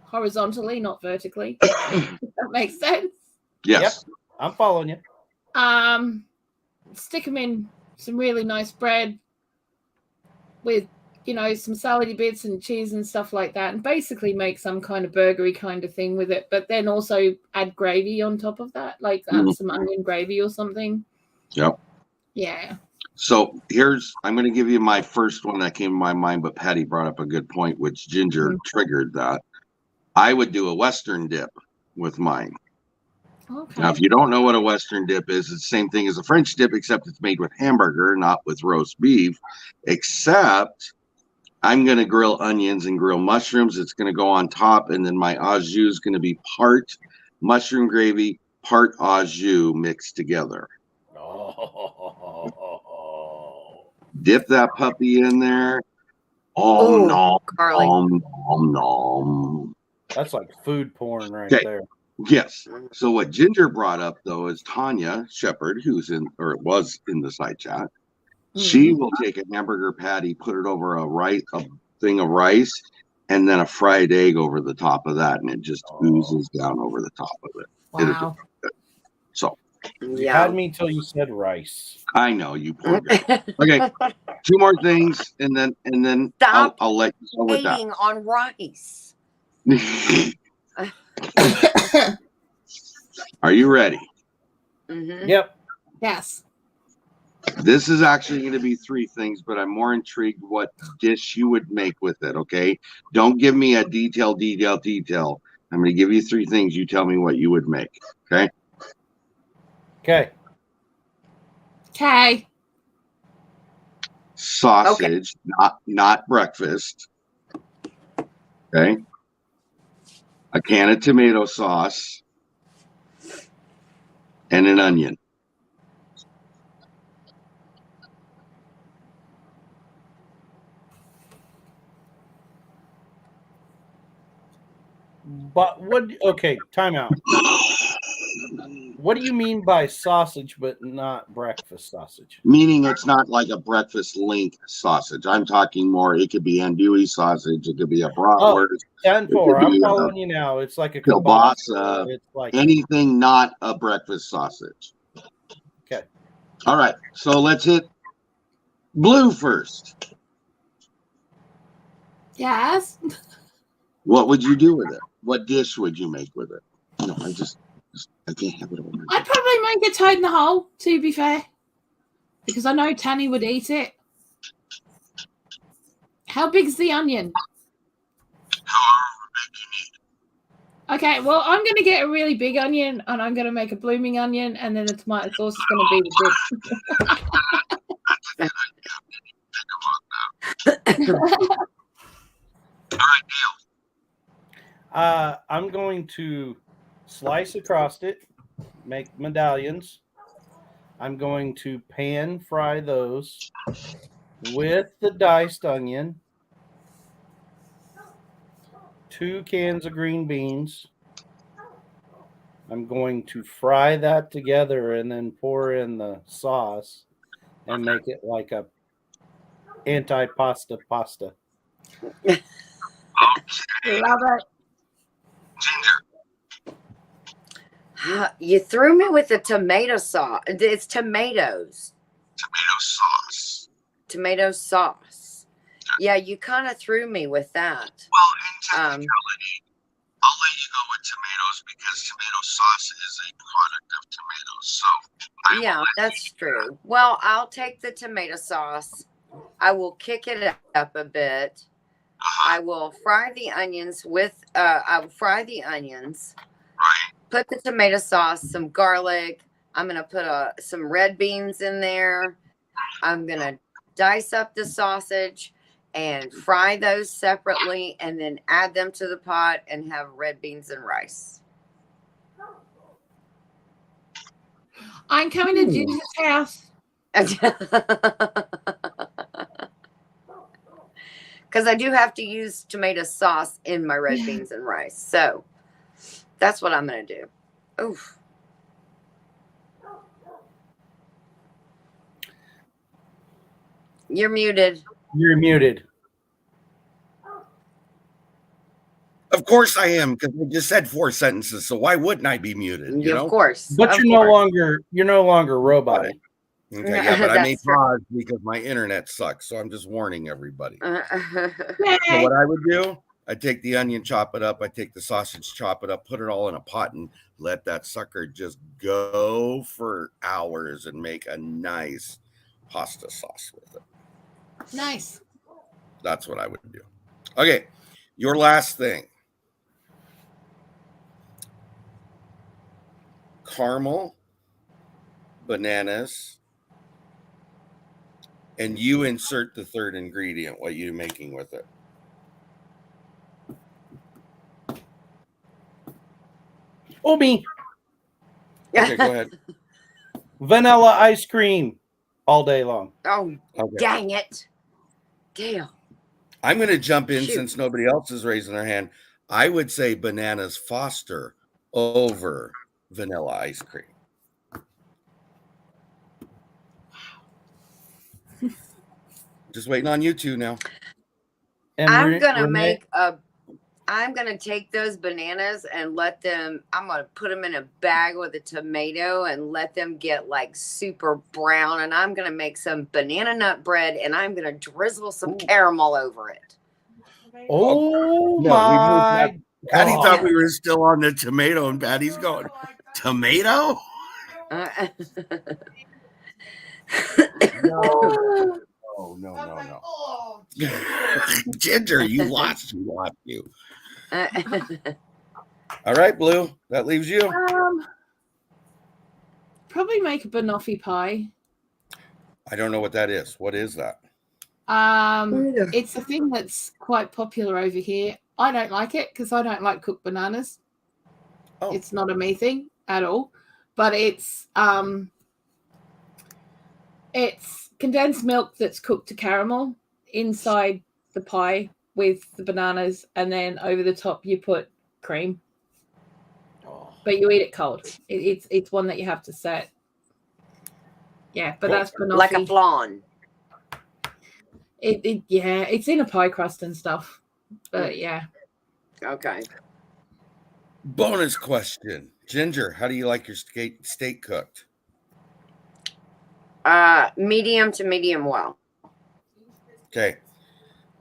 horizontally, not vertically. If that makes sense. yes. Yep. I'm following you. Stick them in some really nice bread with, some salady bits and cheese and stuff like that, and basically make some kind of burgery kind of thing with it, but then also add gravy on top of that, like some onion gravy or something. Yep. Yeah. So I'm going to give you my first one that came to my mind, but Patty brought up a good point, which Ginger triggered that. I would do a Western dip with mine. Okay. Now, if you don't know what a Western dip is, it's the same thing as a French dip, except it's made with hamburger, not with roast beef, except I'm going to grill onions and grill mushrooms. It's going to go on top, and then my au jus is going to be part mushroom gravy, part au jus mixed together. Oh. Dip that puppy in there. Oh, Ooh, no. Carly. No. That's like food porn right Okay. there. Yes. So what Ginger brought up, though, is Tanya Shepard, who's was in the side chat. She will take a hamburger patty, put it over a thing of rice, and then a fried egg over the top of that, and it just oozes down over the top of it. Wow. So You had me till you said rice. I know, you poor guy. Okay, 2 more things, and then Stop I'll let you go with eating on rice. that. Are you ready? Mm-hmm. Yep. Yes. This is actually going to be 3 things, but I'm more intrigued what dish you would make with it, okay? Don't give me a detail. I'm going to give you 3 things. You tell me what you would make, okay? Okay. Okay. Sausage, not breakfast. Okay? A can of tomato sauce and an onion. But okay, time out. What do you mean by sausage but not breakfast sausage? Meaning it's not like a breakfast link sausage. I'm talking more, it could be andouille sausage, it could be a bratwurst. 10-4. I'm following you now. It's like a kielbasa, It's like anything not a breakfast sausage. Okay. All right, so let's hit Blue first. Yes. What would you do with it? What dish would you make with it? No, I can't have it all. I'd probably make a toad in the hole, to be fair, because I know Tanny would eat it. How big's the onion? Okay, well, I'm going to get a really big onion, and I'm going to make a blooming onion, and then the tomato sauce is going to be the dip. I'm going to slice across it, make medallions. I'm going to pan fry those with the diced onion, 2 cans of green beans. I'm going to fry that together and then pour in the sauce and make it like a anti-pasta pasta. Love it. You threw me with the tomato sauce. It's tomatoes. Tomato sauce. Tomato sauce. Yeah, you kind of threw me with that. Well, in technicality, I'll let you go with tomatoes because tomato sauce is a product of tomatoes. So Yeah, that's true. Well, I'll take the tomato sauce. I will kick it up a bit. I will fry the onions I will fry the onions. Right. Put the tomato sauce, some garlic. I'm going to put some red beans in there. I'm going to dice up the sausage and fry those separately and then add them to the pot and have red beans and rice. I'm coming to Ginger's house. Because I do have to use tomato sauce in my red beans and rice. So that's what I'm going to do. Oof. You're muted. You're muted. of course I am, because I just said 4 sentences. So why wouldn't I be muted? You know? Of course. But you're no longer robot. Okay, yeah, but I may That's true. pause because my internet sucks. So I'm just warning everybody. So Yay. what I would do, I take the onion, chop it up. I take the sausage, chop it up, put it all in a pot, and let that sucker just go for hours and make a nice pasta sauce with it. Nice. That's what I would do. Okay, your last thing. Caramel, bananas, and you insert the third ingredient. What you making with it? Oh, me. Okay, go ahead. Vanilla ice cream all day long. Oh, Okay. dang it. Damn. I'm going to jump in Shoot. since nobody else is raising their hand. I would say bananas Foster over vanilla ice cream. Just waiting on you two now. And I'm gonna Renee- I'm gonna take those bananas and I'm gonna put them in a bag with a tomato and let them get like super brown. And I'm gonna make some banana nut bread and I'm gonna drizzle some caramel over it. Oh No, my! Patty God. thought we were still on the tomato, and Patty's going, tomato? No. Oh, no. Ginger, you lost. You. All right, Blue. That leaves you. Probably make a banoffee pie. I don't know what that is. What is that? It's a thing that's quite popular over here. I don't like it because I don't like cooked bananas. Oh. It's not a me thing at all. But it's condensed milk that's cooked to caramel inside the pie with the bananas, and then over the top you put cream. But you eat it cold. It's one that you have to set. Yeah, but Cool. that's banoffee. Like a flan. It's in a pie crust and stuff. But yeah. Okay. Bonus question. Ginger, how do you like your steak cooked? Medium to medium well. Okay.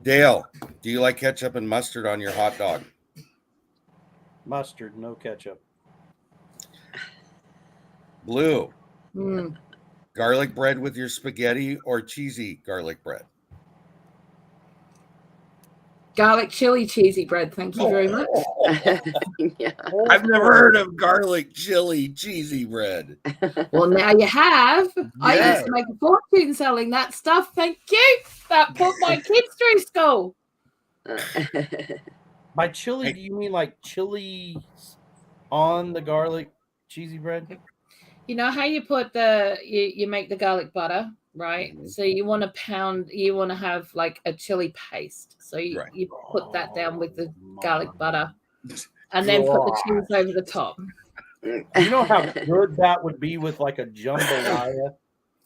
Dale, do you like ketchup and mustard on your hot dog? Mustard, no ketchup. Blue, Mm. garlic bread with your spaghetti or cheesy garlic bread? Garlic chili cheesy bread. Thank you very much. Yeah. I've never heard of garlic chili cheesy bread. Well, now you have. I Yeah. used to make a fortune selling that stuff. Thank you. That put my kids through school. By chili, do you mean like chili on the garlic cheesy bread? You know how you put you make the garlic butter, right? Mhm. So you want to have like a chili paste. So you put that down with the garlic butter and then put the cheese over the top. You know how good that would be with like a jambalaya?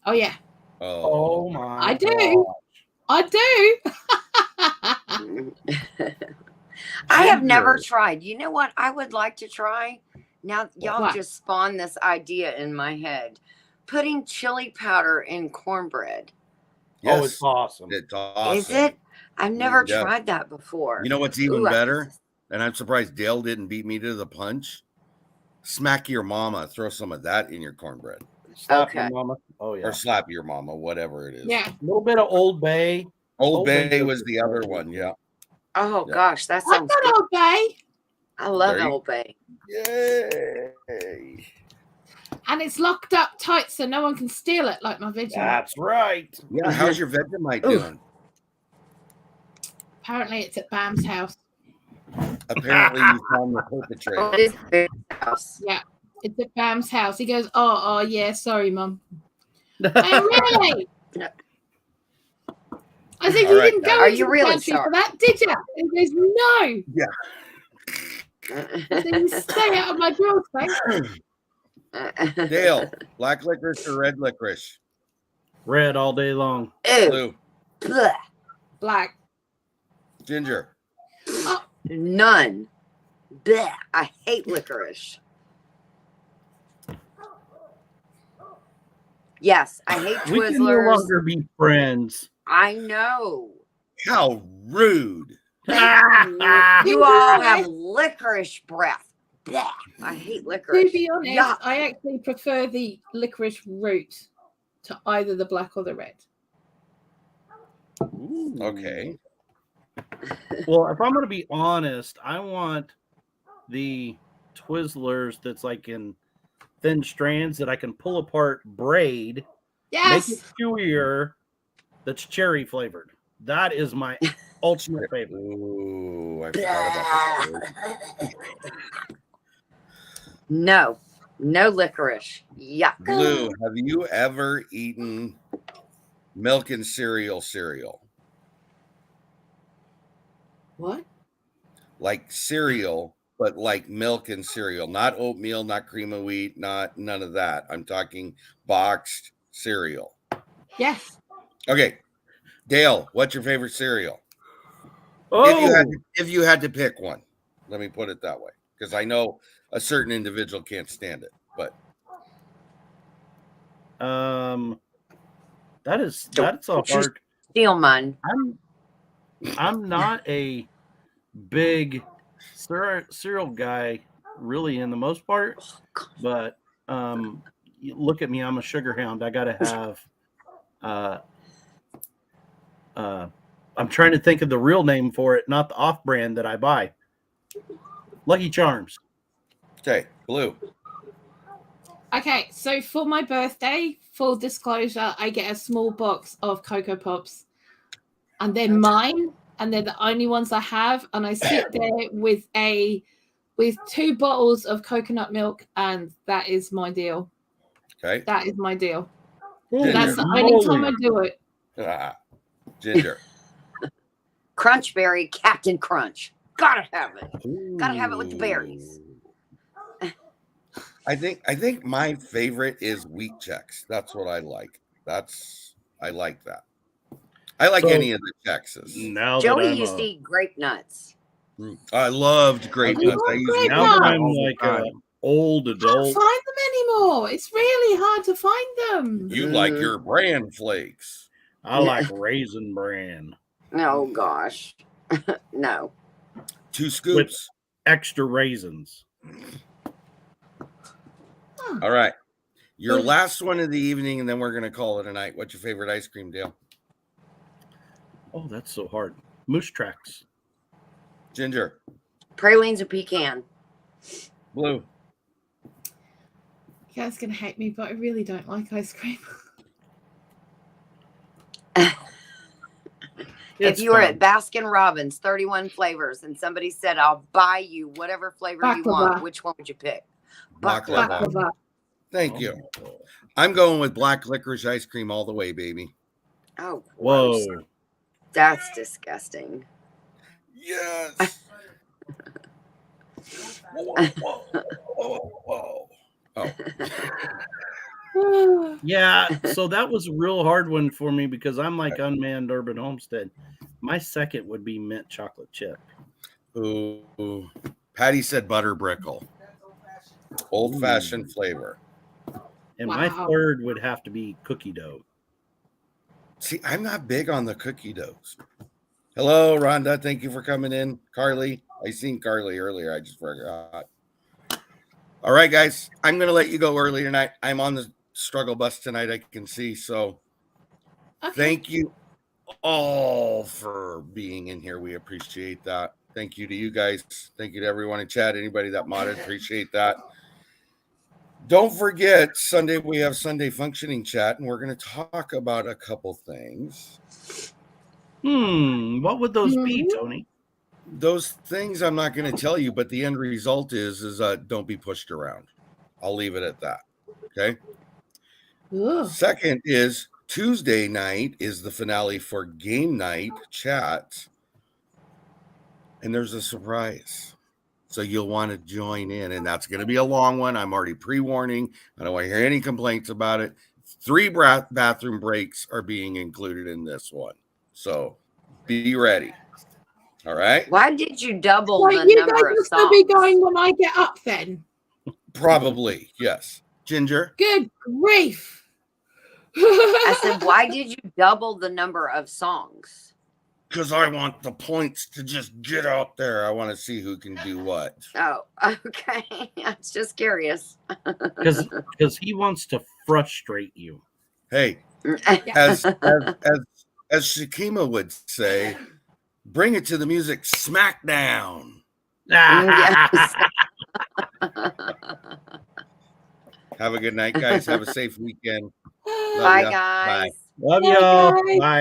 Oh yeah. Oh my I do. I do. I have never tried. You know what I would like to try? Now, y'all What? just spawned this idea in my head. Putting chili powder in cornbread. Oh, it's awesome. It's awesome. Is it? I've never Yeah. tried that before. You know what's even Ooh, better? And I'm surprised Dale didn't beat me to the punch. Smack your mama. Throw some of that in your cornbread. Slap Okay. your mama. Oh yeah. Or slap your mama, whatever it is. Yeah. A little bit of Old Bay. Old Bay Bay was does the it other so one. Yeah. Oh Yeah. gosh, that I sounds good. got Old Bay. I love There you- Old Bay. Yay. And it's locked up tight so no one can steal it like my Vegemite. That's right. Yeah. How's your Vegemite Ooh. doing? Apparently it's at Bam's house. Apparently you found the perpetrator. Oh, it is big house. Yeah. It's at Bam's house. He goes, oh yeah, sorry, Mum. Oh, really? I said, All you right, didn't guys. go Are into you the really pantry sorry? for that, did you? He goes, no. I said, you stay out of my drawers, thanks. Dale, black licorice or red licorice? Red all day long. Ew. Blue. Blech. Black. Ginger. None. Blech. I hate licorice. Yes, I hate We can no Twizzlers. longer be friends. I know. How rude. You all have licorice breath. Blech. I hate To licorice. be honest, Yuck. I actually prefer the licorice root to either the black or the red. Okay. Well, if I'm going to be honest, I want the Twizzlers that's like in thin strands that I can pull apart, braid, Yes. make it chewier, that's cherry flavored. That is my ultimate favorite. Ooh, I forgot about that. No. No licorice. Yuck. Blue, have you ever eaten milk and cereal? What? Like cereal, but like milk and cereal, not oatmeal, not cream of wheat, not none of that. I'm talking boxed cereal. Yes. Okay. Dale, what's your favorite cereal? Oh, If you had to pick one, let me put it that way, because I know a certain individual can't stand it, but that's a Don't you hard. steal mine. I'm not a big cereal guy, really, in the most part. But you look at me, I'm a sugar hound. I gotta have. I'm trying to think of the real name for it, not the off-brand that I buy. Lucky Charms. okay, Blue. Okay, so for my birthday, full disclosure, I get a small box of Cocoa Pops. And they're mine, and they're the only ones I have. And I sit there with 2 bottles of coconut milk, and that is my deal. Okay. That is my deal. Ginger. That's the only time I do it. Ginger. Crunchberry Captain Crunch. Gotta have it. Gotta have it with the berries. I think my favorite is wheat checks. That's what I like. I like that. I like So, any of the Chexes. Now Joey that I'm used to eat grape nuts. I loved grape I nuts. love I use grape them now that nuts. I'm all the like time. a old I can't adult. find them anymore. It's really hard to find them. You like your bran flakes. I like Raisin Bran. Oh gosh. No. 2 scoops. Extra raisins. All right. Your last one of the evening, and then we're gonna call it a night. What's your favorite ice cream, Dale? Oh, that's so hard. Moose Tracks. Ginger. Pralines or pecan. Blue. You guys are going to hate me, but I really don't like ice cream. If you were at Baskin Robbins, 31 flavors, and somebody said, I'll buy you whatever flavor you want, Baklava. which one would you pick? Baklava. Baklava. Thank you. I'm going with black licorice ice cream all the way, baby. Oh, gross. Whoa. That's disgusting. Yes. Whoa. Oh. Yeah, so that was a real hard one for me because I'm like Unmanned Urban Homestead. My second would be mint chocolate chip. Ooh. Patty said butter brickle. Old fashioned flavor. And my third would have to be cookie dough. See, I'm not big on the cookie doughs. Hello, Rhonda. Thank you for coming in. Carly. I seen Carly earlier. I just forgot. All right, guys. I'm going to let you go early tonight. I'm on the struggle bus tonight, I can see. So thank you all for being in here. We appreciate that. Thank you to you guys. Thank you to everyone in chat. Anybody that modded, appreciate that. Don't forget, Sunday we have Sunday functioning chat, and we're going to talk about a couple things. What would those be, Tony? Those things I'm not going to tell you, but the end result is don't be pushed around. I'll leave it at that. Okay. Ugh. Second is Tuesday night is the finale for game night chat, and there's a surprise. So you'll want to join in, and that's going to be a long one. I'm already pre-warning. I don't want to hear any complaints about it. 3 bathroom breaks are being included in this one. So be ready. All right. Why did you double the number of songs? You'll be going when I get up then? Probably, yes. Ginger? Good grief. I said, why did you double the number of songs? Because I want the points to just get out there. I want to see who can do what. Oh, okay. I was just curious. Because he wants to frustrate you. Hey, as Shakima would say, bring it to the music smackdown. Yes. Have a good night, guys. Have a safe weekend. Bye, guys. Love y'all. Bye.